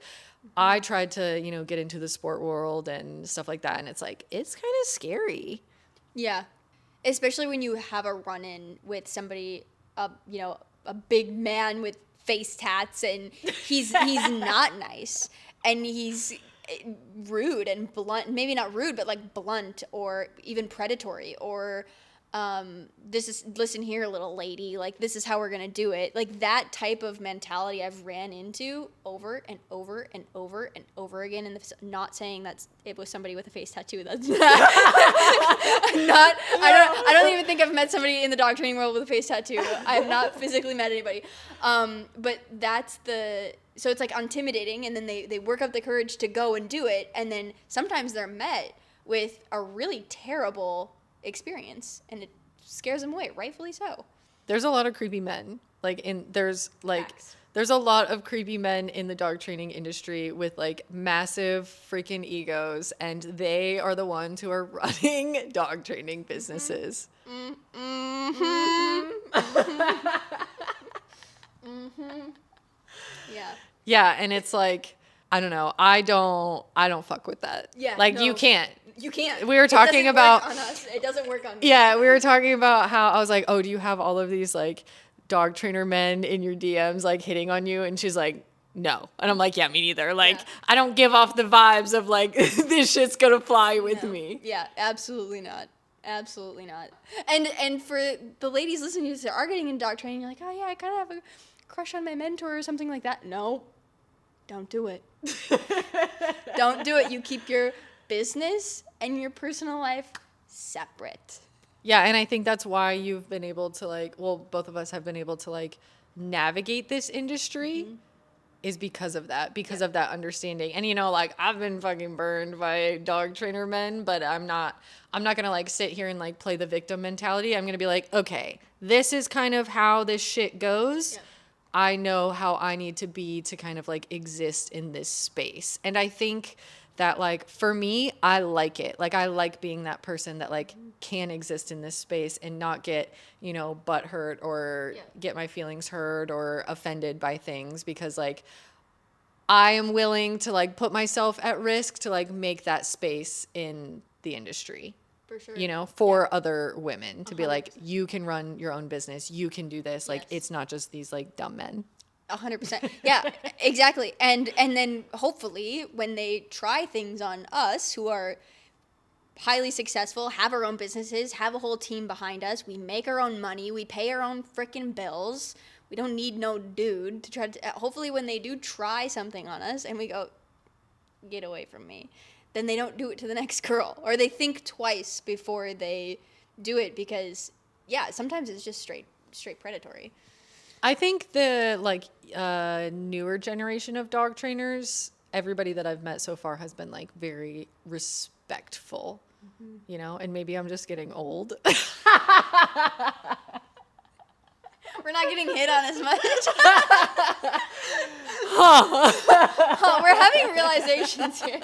I tried to, you know, get into the sport world and stuff like that, and it's like it's kind of scary. Yeah, especially when you have a run-in with somebody, you know, a big man with face tats, and he's not nice, and he's rude and blunt. Maybe not rude, but like blunt or even predatory or. Listen here, little lady, like this is how we're gonna do it. Like that type of mentality I've ran into over and over and over and over again. And not saying that it was somebody with a face tattoo. That's not. I don't even think I've met somebody in the dog training world with a face tattoo. I have not physically met anybody. But so it's like intimidating, and then they work up the courage to go and do it, and then sometimes they're met with a really terrible experience, and it scares them away, rightfully so. There's a lot of creepy men. There's a lot of creepy men in the dog training industry with like massive freaking egos, and they are the ones who are running dog training businesses. Yeah. Yeah, and it's like, I don't know. I don't fuck with that. Yeah. Like no. You can't. We were talking about on us. It doesn't work on me. Yeah, we were talking about how I was like, "Oh, do you have all of these like dog trainer men in your DMs like hitting on you?" And she's like, "No." And I'm like, "Yeah, me neither. Like, I don't give off the vibes of like this shit's going to fly with me." Yeah, absolutely not. Absolutely not. And for the ladies listening to this that are getting into dog training, you're like, oh yeah, I kind of have a crush on my mentor or something like that. No, don't do it. Don't do it. You keep your business and your personal life separate. Yeah, and I think that's why you've been able to like, well, both of us have been able to like navigate this industry is because of that, because of that understanding. And you know, like I've been fucking burned by dog trainer men, but I'm not going to like sit here and like play the victim mentality. I'm going to be like, okay, this is kind of how this shit goes. Yeah. I know how I need to be to kind of like exist in this space. And I think that like for me, I like it. Like I like being that person that like can exist in this space and not get, you know, butt hurt or get my feelings hurt or offended by things, because like I am willing to like put myself at risk to like make that space in the industry. For sure. You know, for other women to be 100%. like, you can run your own business. You can do this. Like, Yes. it's not just these like dumb men. 100%. Yeah, exactly. And then hopefully when they try things on us who are highly successful, have our own businesses, have a whole team behind us, we make our own money, we pay our own freaking bills. We don't need no dude to try to, hopefully when they do try something on us and we go, get away from me, then they don't do it to the next girl, or they think twice before they do it, because yeah, sometimes it's just straight predatory. I think the like newer generation of dog trainers, everybody that I've met so far has been like very respectful, you know, and maybe I'm just getting old. We're not getting hit on as much. Oh, we're having realizations here.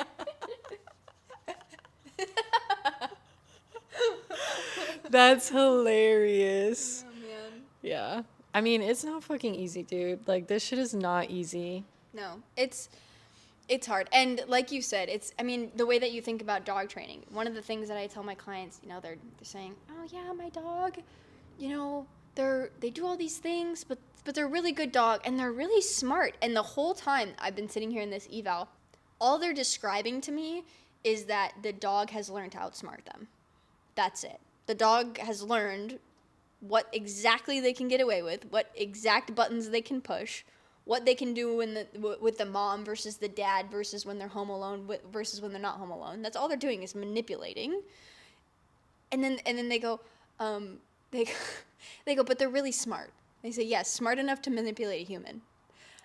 That's hilarious. Oh, man. Yeah. I mean, it's not fucking easy, dude. Like, this shit is not easy. No, it's hard. And like you said, I mean, the way that you think about dog training, one of the things that I tell my clients, you know, they're saying, oh yeah, my dog, you know, they do all these things, but they're a really good dog and they're really smart. And the whole time I've been sitting here in this eval, all they're describing to me is that the dog has learned to outsmart them. That's it. The dog has learned what exactly they can get away with, what exact buttons they can push, what they can do with the mom versus the dad versus when they're home alone versus when they're not home alone. That's all they're doing is manipulating. And then they go, they go, but they're really smart. They say, yes, smart enough to manipulate a human.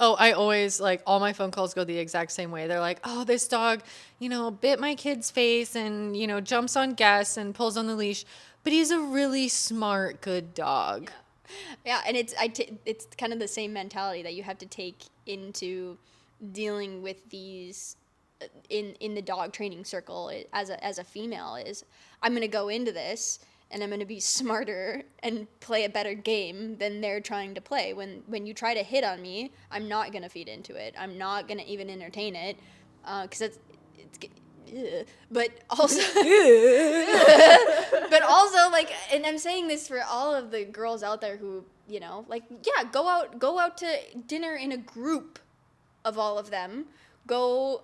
Oh, I always, like, all my phone calls go the exact same way. They're like, oh, this dog, you know, bit my kid's face and, you know, jumps on guests and pulls on the leash, but he's a really smart, good dog. Yeah, and it's kind of the same mentality that you have to take into dealing with these in the dog training circle as a female. Is I'm going to go into this and I'm going to be smarter and play a better game than they're trying to play. When you try to hit on me, I'm not going to feed into it. I'm not going to even entertain it, because it's but also but also, like, and I'm saying this for all of the girls out there who, you know, like, yeah, go out to dinner in a group of all of them, go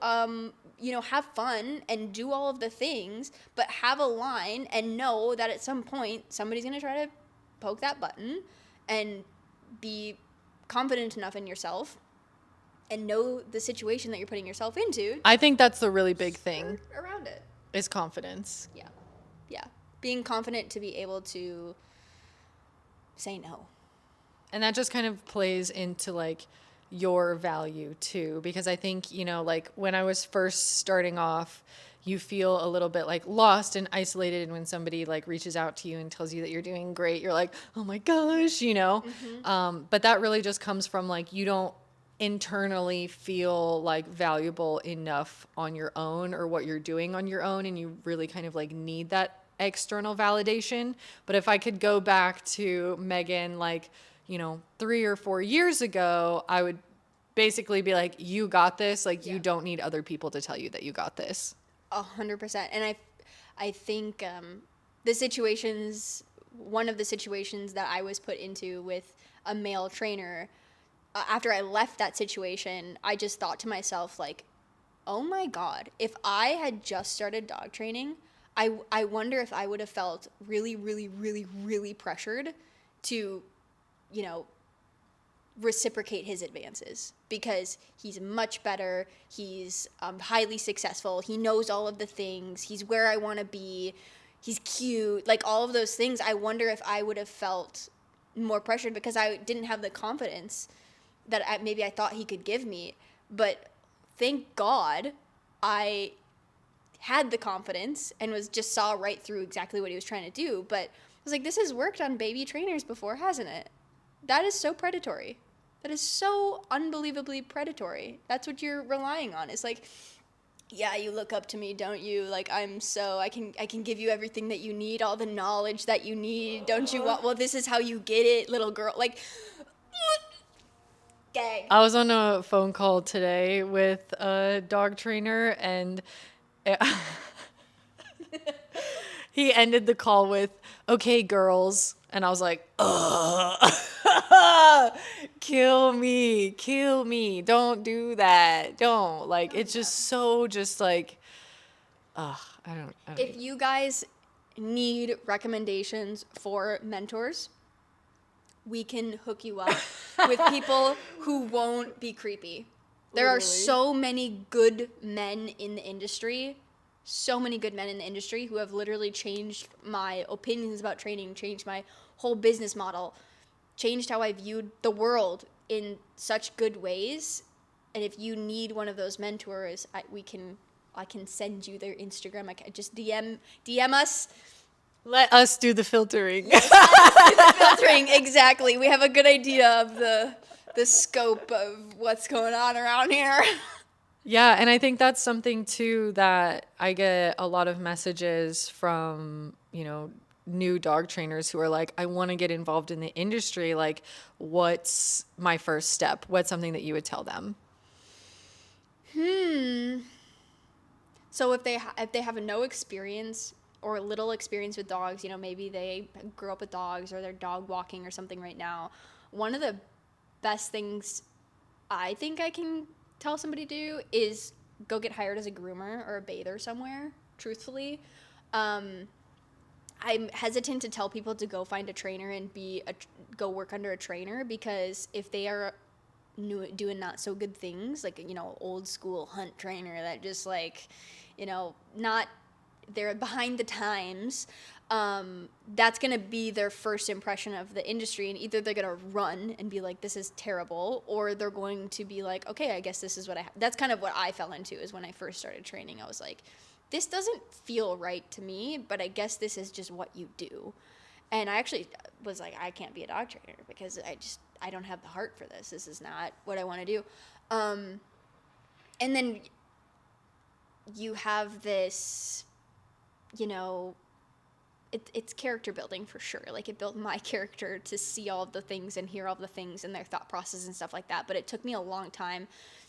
you know, have fun and do all of the things, but have a line and know that at some point somebody's going to try to poke that button, and be confident enough in yourself and know the situation that you're putting yourself into. I think that's the really big thing Around it. is confidence. Yeah. Yeah. Being confident to be able to say no. And that just kind of plays into like your value too, because I think, you know, like when I was first starting off, you feel a little bit like lost and isolated, and when somebody like reaches out to you and tells you that you're doing great, you're like, oh my gosh, you know. But that really just comes from like you don't internally feel like valuable enough on your own or what you're doing on your own, and you really kind of like need that external validation. But if I could go back to Meghan, like, you know, 3 or 4 years ago, I would basically be like, you got this. Like, you don't need other people to tell you that you got this. 100%. And I think one of the situations that I was put into with a male trainer, after I left that situation, I just thought to myself, like, oh my God, if I had just started dog training, I wonder if I would have felt really, really, really, really pressured to, you know, reciprocate his advances, because he's much better. He's highly successful. He knows all of the things. He's where I want to be. He's cute. Like, all of those things. I wonder if I would have felt more pressured because I didn't have the confidence that maybe I thought he could give me. But thank God I had the confidence and saw right through exactly what he was trying to do. But I was like, this has worked on baby trainers before, hasn't it? That is so predatory. That is so unbelievably predatory. That's what you're relying on. It's like, yeah, you look up to me, don't you? Like, I can give you everything that you need, all the knowledge that you need. Don't you want, well, this is how you get it, little girl. Like, dang. I was on a phone call today with a dog trainer, and he ended the call with, "Okay, girls." And I was like, ugh. Kill me. Don't do that. Don't. Like, it's just so just like, ugh, I don't. If you guys need recommendations for mentors, we can hook you up with people who won't be creepy. There are so many good men in the industry, who have literally changed my opinions about training, changed my whole business model, changed how I viewed the world in such good ways. And if you need one of those mentors, I can send you their Instagram. I can just DM us. Let us do the filtering. Filtering, exactly. We have a good idea of the scope of what's going on around here. Yeah, and I think that's something too that I get a lot of messages from, new dog trainers who are like, I want to get involved in the industry. Like, what's my first step? What's something that you would tell them? So if they have no experience or little experience with dogs, maybe they grew up with dogs or they're dog walking or something right now, one of the best things I think I can tell somebody to do is go get hired as a groomer or a bather somewhere, truthfully. I'm hesitant to tell people to go find a trainer and go work under a trainer, because if they are doing not so good things, like, old school hunt trainer that just like, not, they're behind the times, that's going to be their first impression of the industry. And either they're going to run and be like, this is terrible, or they're going to be like, okay, I guess this is what that's kind of what I fell into, is when I first started training. I was like, this doesn't feel right to me, but I guess this is just what you do. And I actually was like, I can't be a dog trainer because I don't have the heart for this. This is not what I want to do. And then you have this, it's character building for sure. Like, it built my character to see all of the things and hear all the things and their thought process and stuff like that. But it took me a long time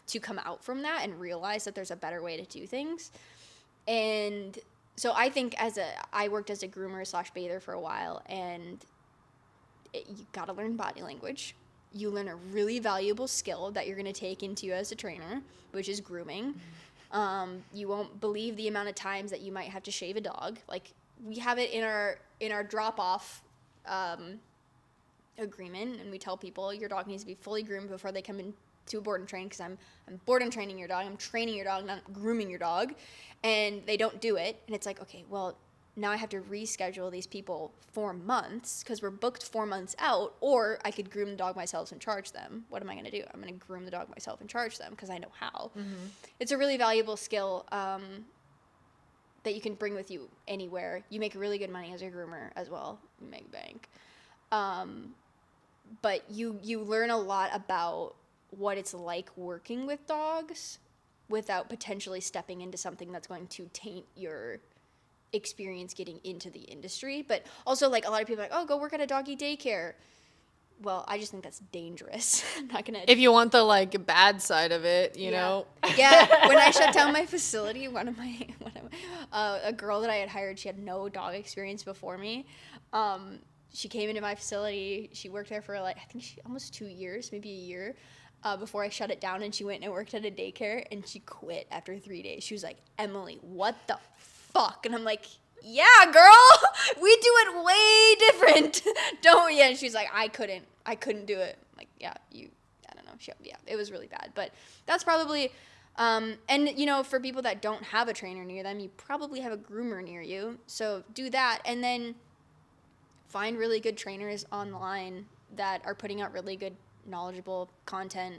to come out from that and realize that there's a better way to do things. And so I think I worked as a groomer / bather for a while, and you got to learn body language. You learn a really valuable skill that you're going to take into you as a trainer, which is grooming. You won't believe the amount of times that you might have to shave a dog. Like, we have it in our drop-off agreement, and we tell people your dog needs to be fully groomed before they come in to a board and train, because I'm board and training your dog. I'm training your dog, not grooming your dog. And they don't do it. And it's like, okay, well, now I have to reschedule these people 4 months because we're booked 4 months out, or I could groom the dog myself and charge them. What am I going to do? I'm going to groom the dog myself and charge them because I know how. Mm-hmm. It's a really valuable skill that you can bring with you anywhere. You make really good money as a groomer as well. You make bank. But you learn a lot about what it's like working with dogs without potentially stepping into something that's going to taint your experience getting into the industry. But also, like, a lot of people are like, oh, go work at a doggy daycare. Well, I just think that's dangerous. I'm not gonna. If you want the like bad side of it, you know. Yeah. When I shut down my facility, a girl that I had hired, she had no dog experience before me. She came into my facility. She worked there for like, I think almost 2 years, maybe a year. Before I shut it down, and she went and worked at a daycare, and she quit after 3 days. She was like, Emilee, what the fuck? And I'm like, yeah, girl, we do it way different. Don't, yeah. And she's like, I couldn't do it. I'm like, yeah, I don't know. Yeah, it was really bad. But that's probably, and you know, for people that don't have a trainer near them, you probably have a groomer near you. So do that. And then find really good trainers online that are putting out really good, knowledgeable content.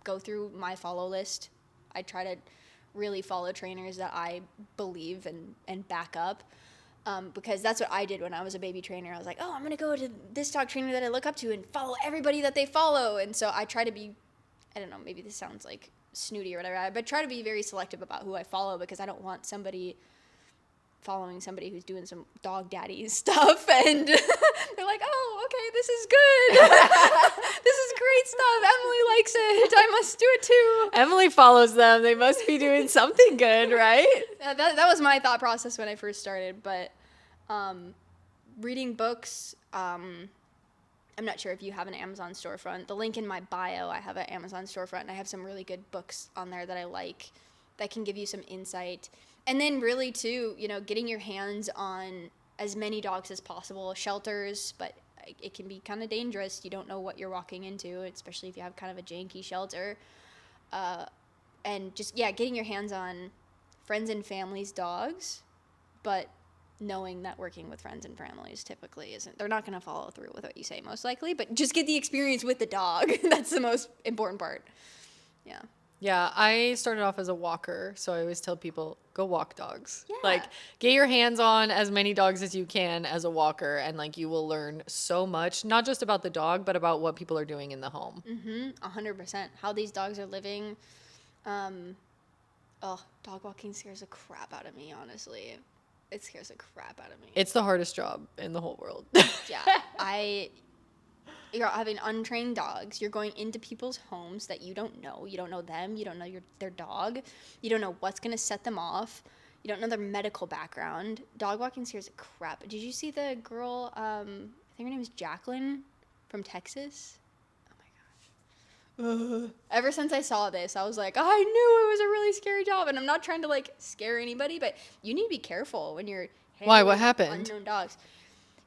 Go through my follow list. I try to really follow trainers that I believe and back up. Because that's what I did when I was a baby trainer. I was like, oh, I'm going to go to this dog trainer that I look up to and follow everybody that they follow. And so I try to be, I don't know, maybe this sounds like snooty or whatever, but try to be very selective about who I follow because I don't want somebody following somebody who's doing some dog daddy stuff and they're like, oh, okay, this is good. This is great stuff. Emilee likes it. I must do it too. Emilee follows them. They must be doing something good, right? That was my thought process when I first started, but reading books, I'm not sure if you have an Amazon storefront. The link in my bio, I have an Amazon storefront, and I have some really good books on there that I like that can give you some insight. And then really, too, you know, getting your hands on as many dogs as possible. Shelters, but it can be kind of dangerous. You don't know what you're walking into, especially if you have kind of a janky shelter. And just, yeah, getting your hands on friends and family's dogs, but knowing that working with friends and families typically isn't, they're not going to follow through with what you say most likely, but just get the experience with the dog. That's the most important part. Yeah. Yeah, I started off as a walker, so I always tell people, go walk dogs. Yeah. Like, get your hands on as many dogs as you can as a walker, and, like, you will learn so much, not just about the dog, but about what people are doing in the home. 100%. How these dogs are living. Dog walking scares the crap out of me, honestly. It scares the crap out of me. It's the hardest job in the whole world. Yeah, you're having untrained dogs. You're going into people's homes that you don't know. You don't know them. You don't know their dog. You don't know what's going to set them off. You don't know their medical background. Dog walking scares the crap. Did you see the girl, I think her name is Jacqueline from Texas? Oh my gosh. Ever since I saw this, I was like, I knew it was a really scary job. And I'm not trying to, like, scare anybody, but you need to be careful when you're Why? What handling happened? unknown dogs.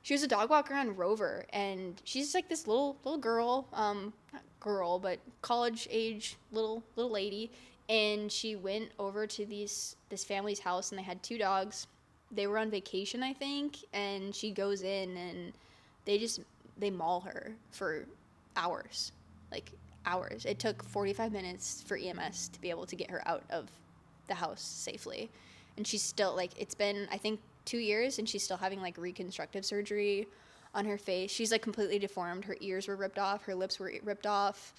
She was a dog walker on Rover, and she's like this little girl, not girl, but college age little lady. And she went over to this family's house, and they had 2 dogs. They were on vacation, I think, and she goes in, and they maul her for hours, like hours. It took 45 minutes for EMS to be able to get her out of the house safely, and she's still, like, it's been, I think, 2 years, and she's still having, like, reconstructive surgery on her face. She's, like, completely deformed. Her ears were ripped off. Her lips were ripped off.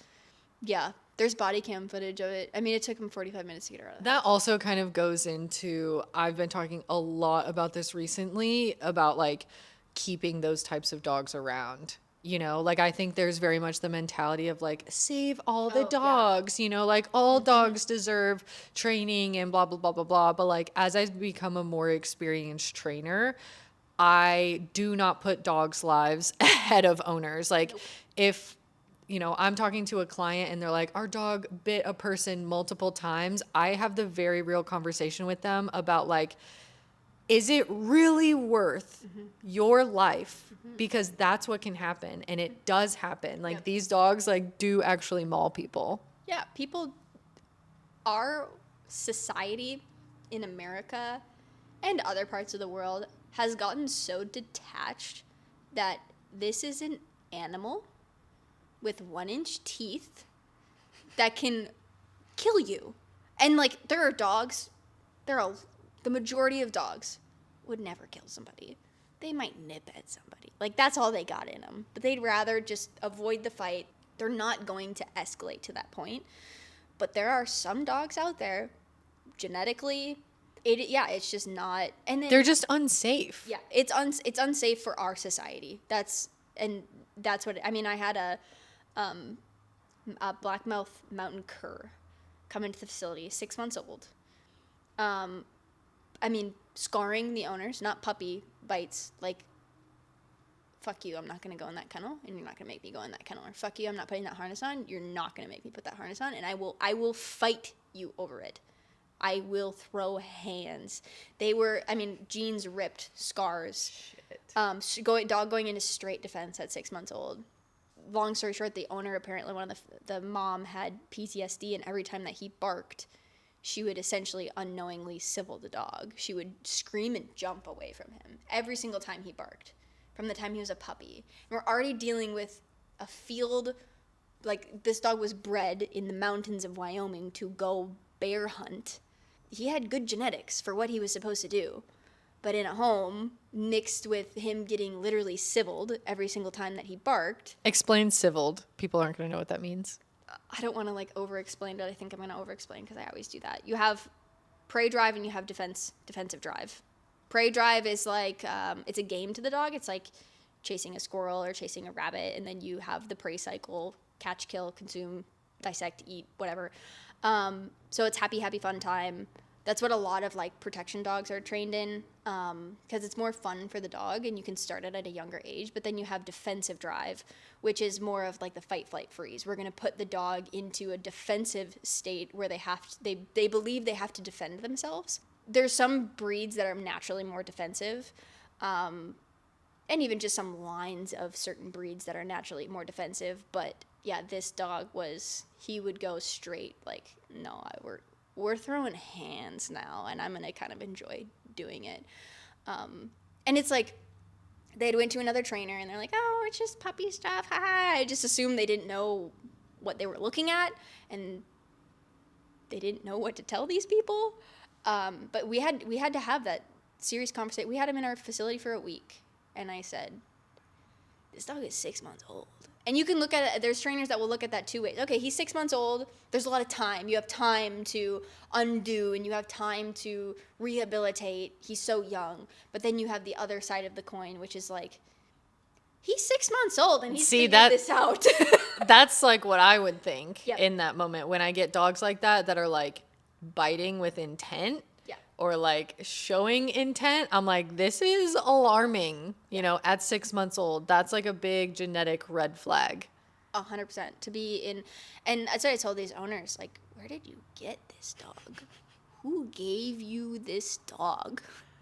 Yeah, there's body cam footage of it. I mean, it took him 45 minutes to get her out of the house. That also kind of goes into, I've been talking a lot about this recently, about, like, keeping those types of dogs around. You know, like, I think there's very much the mentality of, like, save all the dogs, you know, like, all dogs deserve training and blah, blah, blah, blah, blah. But, like, as I've become a more experienced trainer, I do not put dogs' lives ahead of owners. Like, if, you know, I'm talking to a client and they're like, our dog bit a person multiple times, I have the very real conversation with them about, like, is it really worth your life? Because that's what can happen, and it does happen. Like, these dogs, like, do actually maul people. Yeah, our society in America and other parts of the world has gotten so detached that this is an animal with 1-inch teeth that can kill you. And, like, there are dogs, the majority of dogs would never kill somebody. They might nip at somebody. Like, that's all they got in them. But they'd rather just avoid the fight. They're not going to escalate to that point. But there are some dogs out there, genetically, it's just not. And then, They're just unsafe. yeah, it's unsafe for our society. That's what I mean. I had a blackmouth mountain cur come into the facility, 6 months old. I mean, scarring the owners, not puppy bites, like, fuck you, I'm not going to go in that kennel, and you're not going to make me go in that kennel. Or fuck you, I'm not putting that harness on, you're not going to make me put that harness on, and I will fight you over it. I will throw hands. They were, I mean, jeans ripped, scars. Shit. Dog going into straight defense at 6 months old. Long story short, the owner, apparently one of the mom had PTSD, and every time that he barked, she would essentially unknowingly civil the dog. She would scream and jump away from him every single time he barked, from the time he was a puppy. And we're already dealing with a field, like this dog was bred in the mountains of Wyoming to go bear hunt. He had good genetics for what he was supposed to do. But in a home, mixed with him getting literally civiled every single time that he barked. Explain civiled. People aren't going to know what that means. I don't want to like over-explain, but I think I'm going to over-explain because I always do that. You have prey drive and you have defensive drive. Prey drive is like, it's a game to the dog. It's like chasing a squirrel or chasing a rabbit. And then you have the prey cycle, catch, kill, consume, dissect, eat, whatever. So it's happy, fun time. That's what a lot of like protection dogs are trained in, because it's more fun for the dog and you can start it at a younger age. But then you have defensive drive, which is more of like the fight, flight, freeze. We're going to put the dog into a defensive state where they believe they have to defend themselves. There's some breeds that are naturally more defensive, and even just some lines of certain breeds that are naturally more defensive. But yeah, this dog he would go straight like, no, we're throwing hands now, and I'm going to kind of enjoy doing it. And it's like, they went to another trainer, and they're like, oh, it's just puppy stuff, ha. I just assumed they didn't know what they were looking at, and they didn't know what to tell these people. But we had to have that serious conversation. We had him in our facility for a week, and I said, this dog is 6 months old. And you can look at it, there's trainers that will look at that two ways. Okay, he's 6 months old. There's a lot of time. You have time to undo, and you have time to rehabilitate. He's so young. But then you have the other side of the coin, which is like, he's 6 months old, and he's figured this out. That's like what I would think Yep. in that moment when I get dogs like that are like biting with intent. Yeah. Or like showing intent. I'm like, this is alarming, at 6 months old. That's like a big genetic red flag. 100% to be in. And that's what I told these owners, like, where did you get this dog? Who gave you this dog?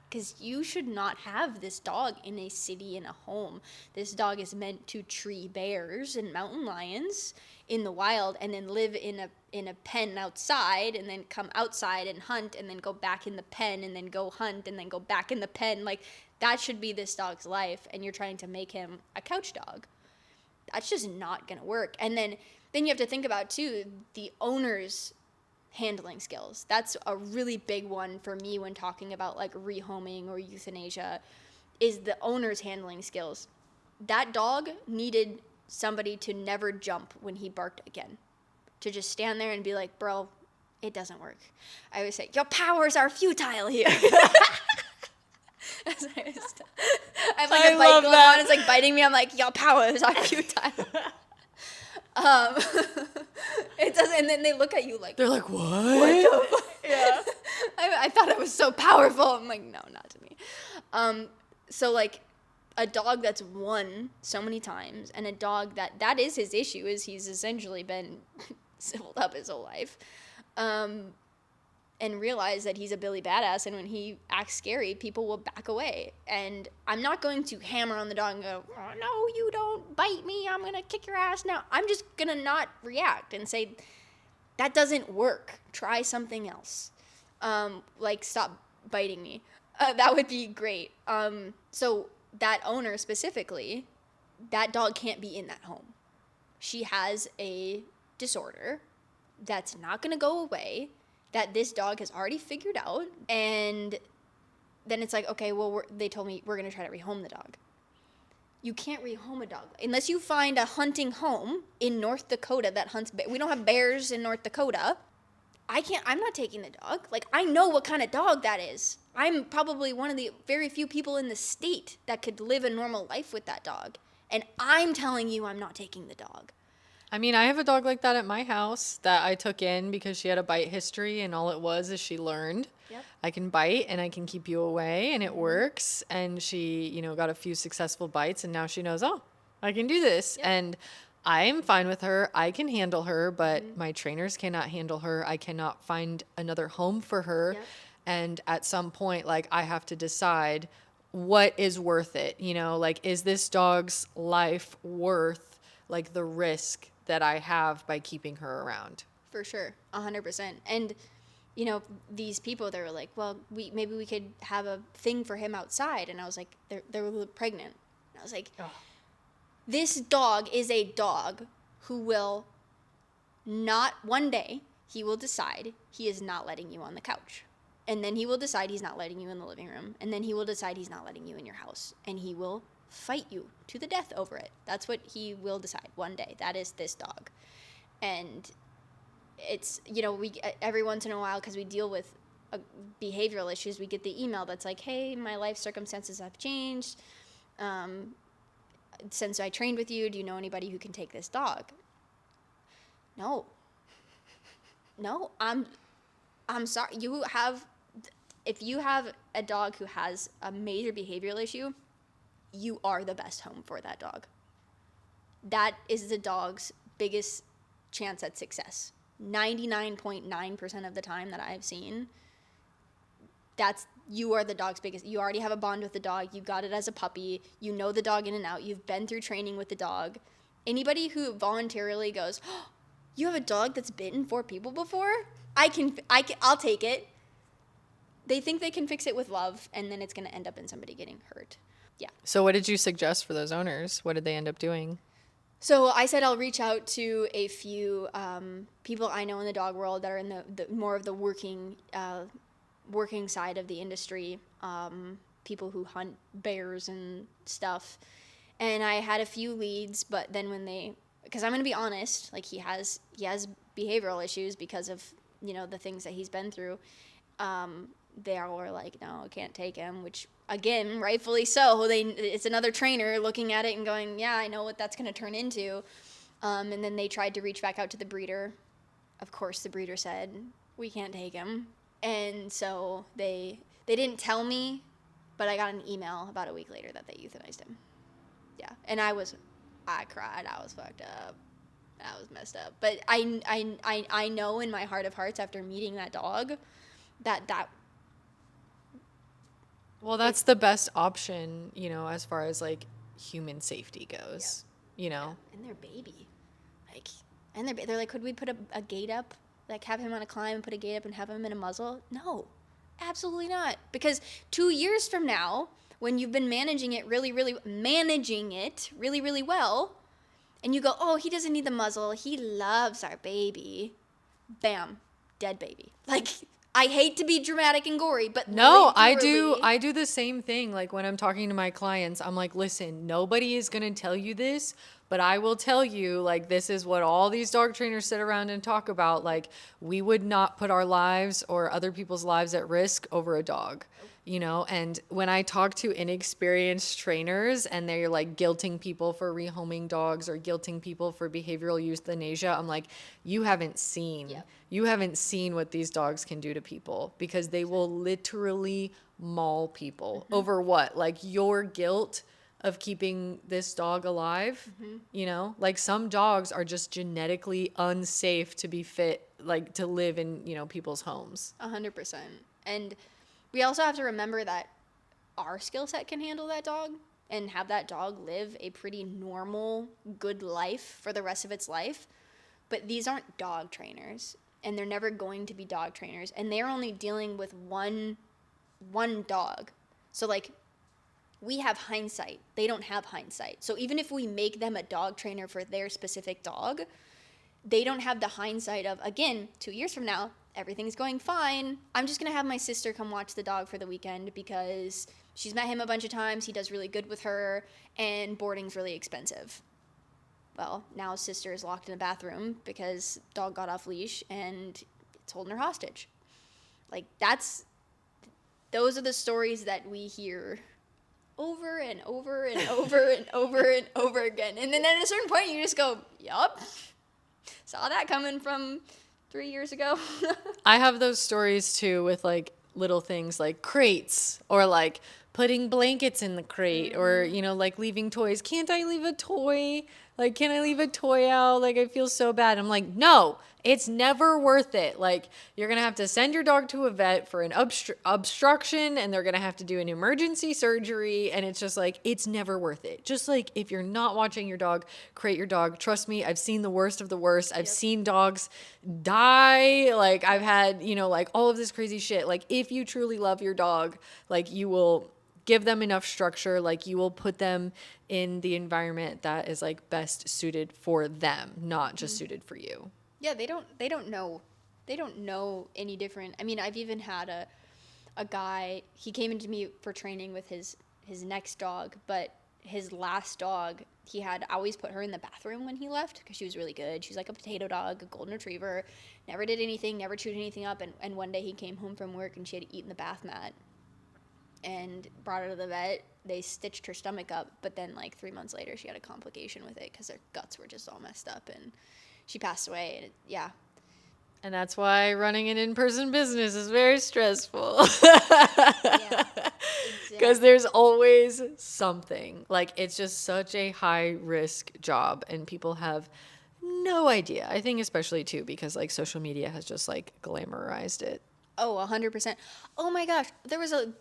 Because you should not have this dog in a city, in a home. This dog is meant to tree bears and mountain lions in the wild, and then live in a pen outside, and then come outside and hunt, and then go back in the pen, and then go hunt, and then go back in the pen. Like, that should be this dog's life, and you're trying to make him a couch dog. That's just not going to work. And then you have to think about, too, the owner's handling skills. That's a really big one for me when talking about like rehoming or euthanasia, is the owner's handling skills. That dog needed somebody to never jump when he barked again, to just stand there and be like, bro, it doesn't work. I always say, your powers are futile here. I have like a bite going on. It's like biting me. I'm like, your powers are futile. It doesn't, and then they look at you like, they're like, what? What the fuck? Yeah. I thought it was so powerful. I'm like, no, not to me. So like a dog that's won so many times, and a dog that is his issue, is he's essentially been civiled up his whole life, and realize that he's a Billy Badass, and when he acts scary, people will back away. And I'm not going to hammer on the dog and go, oh, no, you don't bite me, I'm going to kick your ass now. I'm just going to not react and say, that doesn't work. Try something else. Like, stop biting me. That would be great. So that owner specifically, that dog can't be in that home. She has a disorder that's not going to go away, that this dog has already figured out. And then it's like, okay, well, they told me we're going to try to rehome the dog. You can't rehome a dog unless you find a hunting home in North Dakota that hunts bears. We don't have bears in North Dakota. I'm not taking the dog. Like, I know what kind of dog that is. I'm probably one of the very few people in the state that could live a normal life with that dog. And I'm telling you, I'm not taking the dog. I mean, I have a dog like that at my house that I took in because she had a bite history, and all it was is she learned, Yep. I can bite and I can keep you away, and it works. And she, got a few successful bites, and now she knows, oh, I can do this. Yep. And I'm fine with her. I can handle her, but my trainers cannot handle her. I cannot find another home for her. Yep. And at some point, like, I have to decide what is worth it. You know, like, is this dog's life worth, like, the risk that I have by keeping her around? For sure, 100%. And you know, these people, they were like, well, maybe we could have a thing for him outside. And I was like, they were pregnant. And I was like, this dog is a dog who will not, one day, he will decide he is not letting you on the couch. And then he will decide he's not letting you in the living room. And then he will decide he's not letting you in your house. And he will fight you to the death over it. That's what he will decide one day. That is this dog. And it's, you know, we every once in a while, because we deal with behavioral issues, we get the email that's like, hey, my life circumstances have changed. Since I trained with you, do you know anybody who can take this dog? No, I'm sorry. If you have a dog who has a major behavioral issue, you are the best home for that dog. That is the dog's biggest chance at success. 99.9% of the time that I've seen, you are the dog's biggest. You already have a bond with the dog. You got it as a puppy. You know the dog in and out. You've been through training with the dog. Anybody who voluntarily goes, oh, you have a dog that's bitten 4 people before? I'll take it. They think they can fix it with love, and then it's going to end up in somebody getting hurt. Yeah. So what did you suggest for those owners? What did they end up doing? So I said I'll reach out to a few people I know in the dog world that are in the more of the working side of the industry, people who hunt bears and stuff. And I had a few leads, but then because I'm going to be honest, like he has behavioral issues because of, you know, the things that he's been through. They all were like, no, I can't take him, which, again, rightfully so. It's another trainer looking at it and going, yeah, I know what that's going to turn into. And then they tried to reach back out to the breeder. Of course, the breeder said, we can't take him. And so they didn't tell me, but I got an email about a week later that they euthanized him. Yeah, and I cried. I was fucked up. I was messed up. But I know in my heart of hearts after meeting that dog that well, that's the best option, you know, as far as like human safety goes, you know. Yeah. And their baby, like, they're like, could we put a gate up, like have him on a climb and put a gate up and have him in a muzzle? No, absolutely not. Because 2 years from now, when you've been managing it really well, and you go, oh, he doesn't need the muzzle, he loves our baby, bam, dead baby. Like, I hate to be dramatic and gory, but no, I do the same thing. Like when I'm talking to my clients, I'm like, listen, nobody is going to tell you this, but I will tell you, like, this is what all these dog trainers sit around and talk about. Like, we would not put our lives or other people's lives at risk over a dog, you know? And when I talk to inexperienced trainers and they're like guilting people for rehoming dogs or guilting people for behavioral euthanasia, I'm like, you haven't seen what these dogs can do to people, because they will literally maul people over what? Like your guilt of keeping this dog alive, you know? Like some dogs are just genetically unsafe to be fit, like to live in, you know, people's homes. 100%. And we also have to remember that our skill set can handle that dog and have that dog live a pretty normal, good life for the rest of its life. But these aren't dog trainers, and they're never going to be dog trainers, and they're only dealing with one dog. So like, we have hindsight. They don't have hindsight. So even if we make them a dog trainer for their specific dog, they don't have the hindsight of, again, 2 years from now, everything's going fine. I'm just going to have my sister come watch the dog for the weekend because she's met him a bunch of times. He does really good with her, and boarding's really expensive. Well, now sister is locked in a bathroom because dog got off leash and it's holding her hostage. Like, those are the stories that we hear over and over and over and over and over again. And then at a certain point, you just go, yup, saw that coming from 3 years ago. I have those stories too with like little things like crates or like putting blankets in the crate or, you know, like leaving toys. Can't I leave a toy? Like, can I leave a toy out? Like, I feel so bad. I'm like, no, it's never worth it. Like, you're going to have to send your dog to a vet for an obstruction, and they're going to have to do an emergency surgery. And it's just like, it's never worth it. Just like if you're not watching your dog, crate your dog. Trust me, I've seen the worst of the worst. I've seen dogs die. Like, I've had, you know, like all of this crazy shit. Like, if you truly love your dog, like, you will give them enough structure, like you will put them in the environment that is like best suited for them, not just suited for you. Yeah, they don't know any different. I mean, I've even had a guy, he came into me for training with his next dog, but his last dog, he had always put her in the bathroom when he left because she was really good. She was like a potato dog, a golden retriever, never did anything, never chewed anything up, and one day he came home from work and she had eaten the bath mat and brought her to the vet. They stitched her stomach up, but then like 3 months later she had a complication with it because her guts were just all messed up and she passed away. And yeah. And that's why running an in-person business is very stressful. Yeah, Because there's always something. Like, it's just such a high-risk job, and people have no idea. I think especially, too, because, like, social media has just, like, glamorized it. Oh, 100%. Oh my gosh. There was a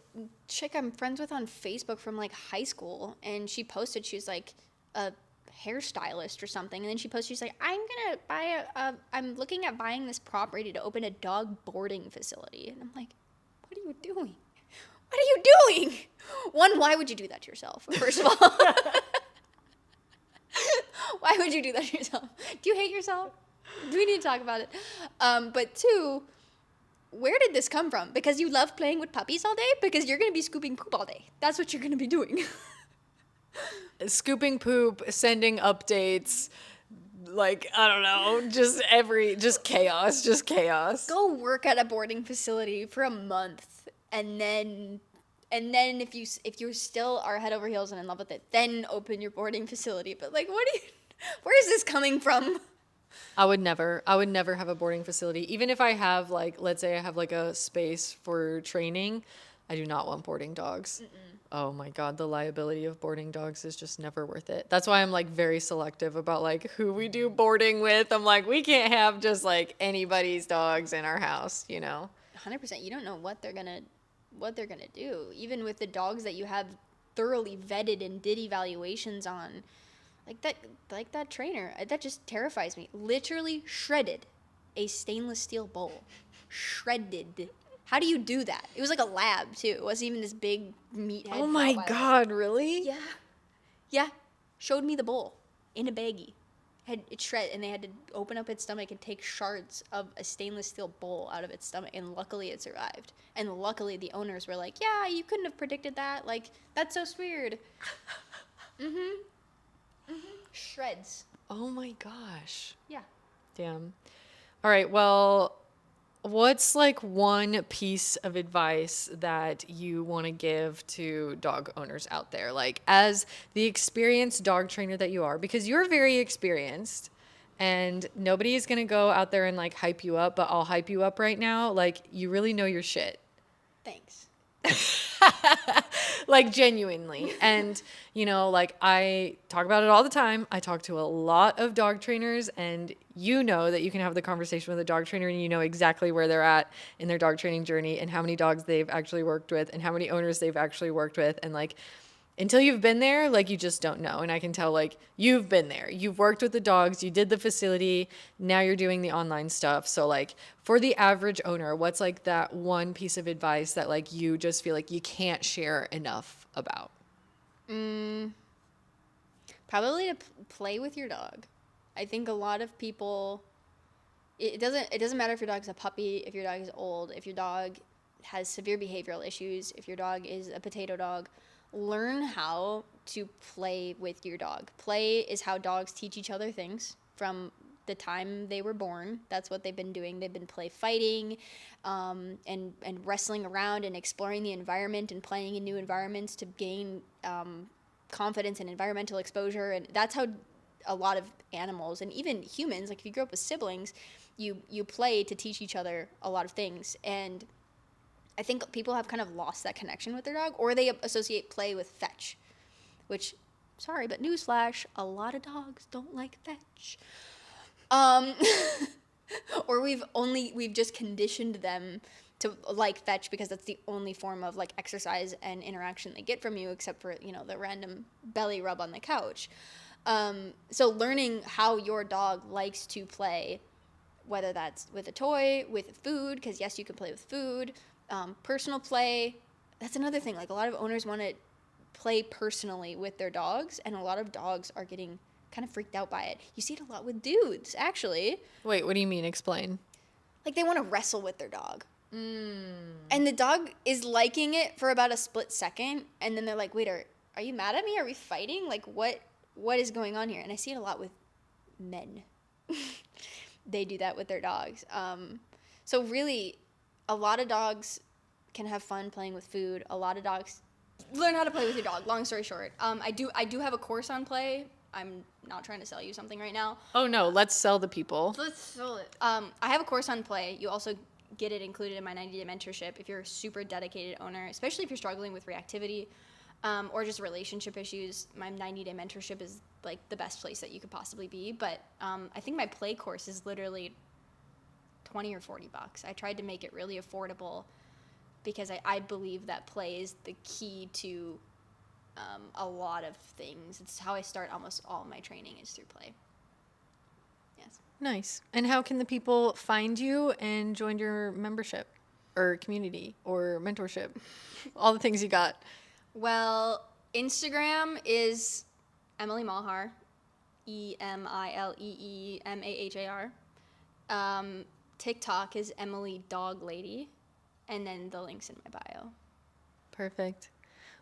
chick I'm friends with on Facebook from like high school, and she posted, she was like a hairstylist or something. And then she posted, she's like, I'm looking at buying this property to open a dog boarding facility. And I'm like, what are you doing? What are you doing? One, why would you do that to yourself? First of all, why would you do that to yourself? Do you hate yourself? Do we need to talk about it? But two, where did this come from? Because you love playing with puppies all day? Because you're going to be scooping poop all day. That's what you're going to be doing. Scooping poop, sending updates, like, I don't know, just chaos. Go work at a boarding facility for a month, and then if you still are head over heels and in love with it, then open your boarding facility. But like, where is this coming from? I would never have a boarding facility. Even if I have, like, let's say I have like a space for training, I do not want boarding dogs. Oh my God, the liability of boarding dogs is just never worth it. That's why I'm like very selective about like who we do boarding with. I'm like, we can't have just like anybody's dogs in our house, you know? 100%. You don't know what they're gonna do. Even with the dogs that you have thoroughly vetted and did evaluations on. Like that trainer, that just terrifies me. Literally shredded a stainless steel bowl. Shredded. How do you do that? It was like a lab too. It wasn't even this big meathead. Oh my God, really? Yeah. Yeah. Showed me the bowl in a baggie. Had it shredded, and they had to open up its stomach and take shards of a stainless steel bowl out of its stomach, and luckily it survived. And luckily the owners were like, yeah, you couldn't have predicted that. Like, that's so weird. Shreds. Oh my gosh. Yeah. Damn. All right, well, what's like one piece of advice that you want to give to dog owners out there? Like, as the experienced dog trainer that you are, because you're very experienced and nobody is going to go out there and like hype you up, but I'll hype you up right now. Like, you really know your shit. Thanks. Like, genuinely. And, you know, like, I talk about it all the time. I talk to a lot of dog trainers, and you know that you can have the conversation with a dog trainer and you know exactly where they're at in their dog training journey and how many dogs they've actually worked with and how many owners they've actually worked with. And like, until you've been there, like, you just don't know. And I can tell, like, you've been there. You've worked with the dogs. You did the facility. Now you're doing the online stuff. So, like, for the average owner, what's, like, that one piece of advice that, like, you just feel like you can't share enough about? Probably to play with your dog. I think a lot of people, it doesn't matter if your dog's a puppy, if your dog is old, if your dog has severe behavioral issues, if your dog is a potato dog. Learn how to play with your dog. Play is how dogs teach each other things from the time they were born. That's what they've been doing. They've been play fighting and wrestling around and exploring the environment and playing in new environments to gain confidence and environmental exposure. And that's how a lot of animals and even humans, like if you grow up with siblings, you play to teach each other a lot of things. And I think people have kind of lost that connection with their dog, or they associate play with fetch, which, sorry, but newsflash, a lot of dogs don't like fetch. Or we've just conditioned them to like fetch because that's the only form of like exercise and interaction they get from you, except for, you know, the random belly rub on the couch. So learning how your dog likes to play, whether that's with a toy, with food, because yes, you can play with food, personal play. That's another thing. Like, a lot of owners want to play personally with their dogs, and a lot of dogs are getting kind of freaked out by it. You see it a lot with dudes, actually. Wait, what do you mean? Explain. Like, they want to wrestle with their dog. And the dog is liking it for about a split second, and then they're like, wait, are you mad at me? Are we fighting? Like, what is going on here? And I see it a lot with men. They do that with their dogs. So really, a lot of dogs can have fun playing with food. A lot of dogs learn how to play with your dog. Long story short, I do have a course on play. I'm not trying to sell you something right now. Oh no, let's sell the people. Let's sell it. I have a course on play. You also get it included in my 90-day mentorship if you're a super dedicated owner, especially if you're struggling with reactivity or just relationship issues. My 90-day mentorship is like the best place that you could possibly be. But I think my play course is literally $20 or $40. I tried to make it really affordable because I believe that play is the key to a lot of things. It's how I start almost all my training is through play. Yes. Nice. And how can the people find you and join your membership or community or mentorship? All the things you got. Well, Instagram is Emilee Mahar, EmileeMahar. TikTok is Emilee Dog Lady, and then the link's in my bio. Perfect.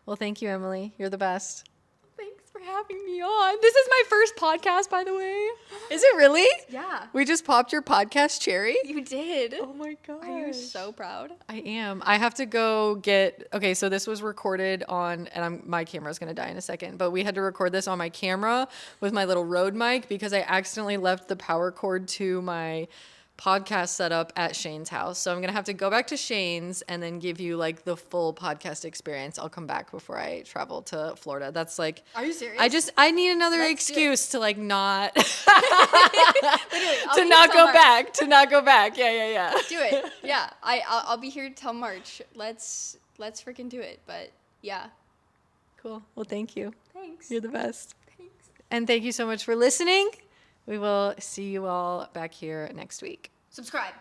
Well, thank you, Emily. You're the best. Thanks for having me on. This is my first podcast, by the way. Is it really? Yeah. We just popped your podcast cherry? You did. Oh my gosh. Are you so proud? I am. I have to go get, okay, so this was recorded on, and my camera's going to die in a second, but we had to record this on my camera with my little Rode mic because I accidentally left the power cord to my podcast setup at Shane's house. So I'm going to have to go back to Shane's and then give you like the full podcast experience. I'll come back before I travel to Florida. That's like, Are you serious? I need another Let's excuse to like not, Literally, to not go back, to not go back. Yeah. Do it. Yeah. I'll be here till March. Let's freaking do it. But yeah. Cool. Well, thank you. Thanks. You're the best. Thanks. And thank you so much for listening. We will see you all back here next week. Subscribe.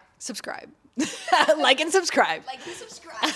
Like and subscribe. Like and subscribe.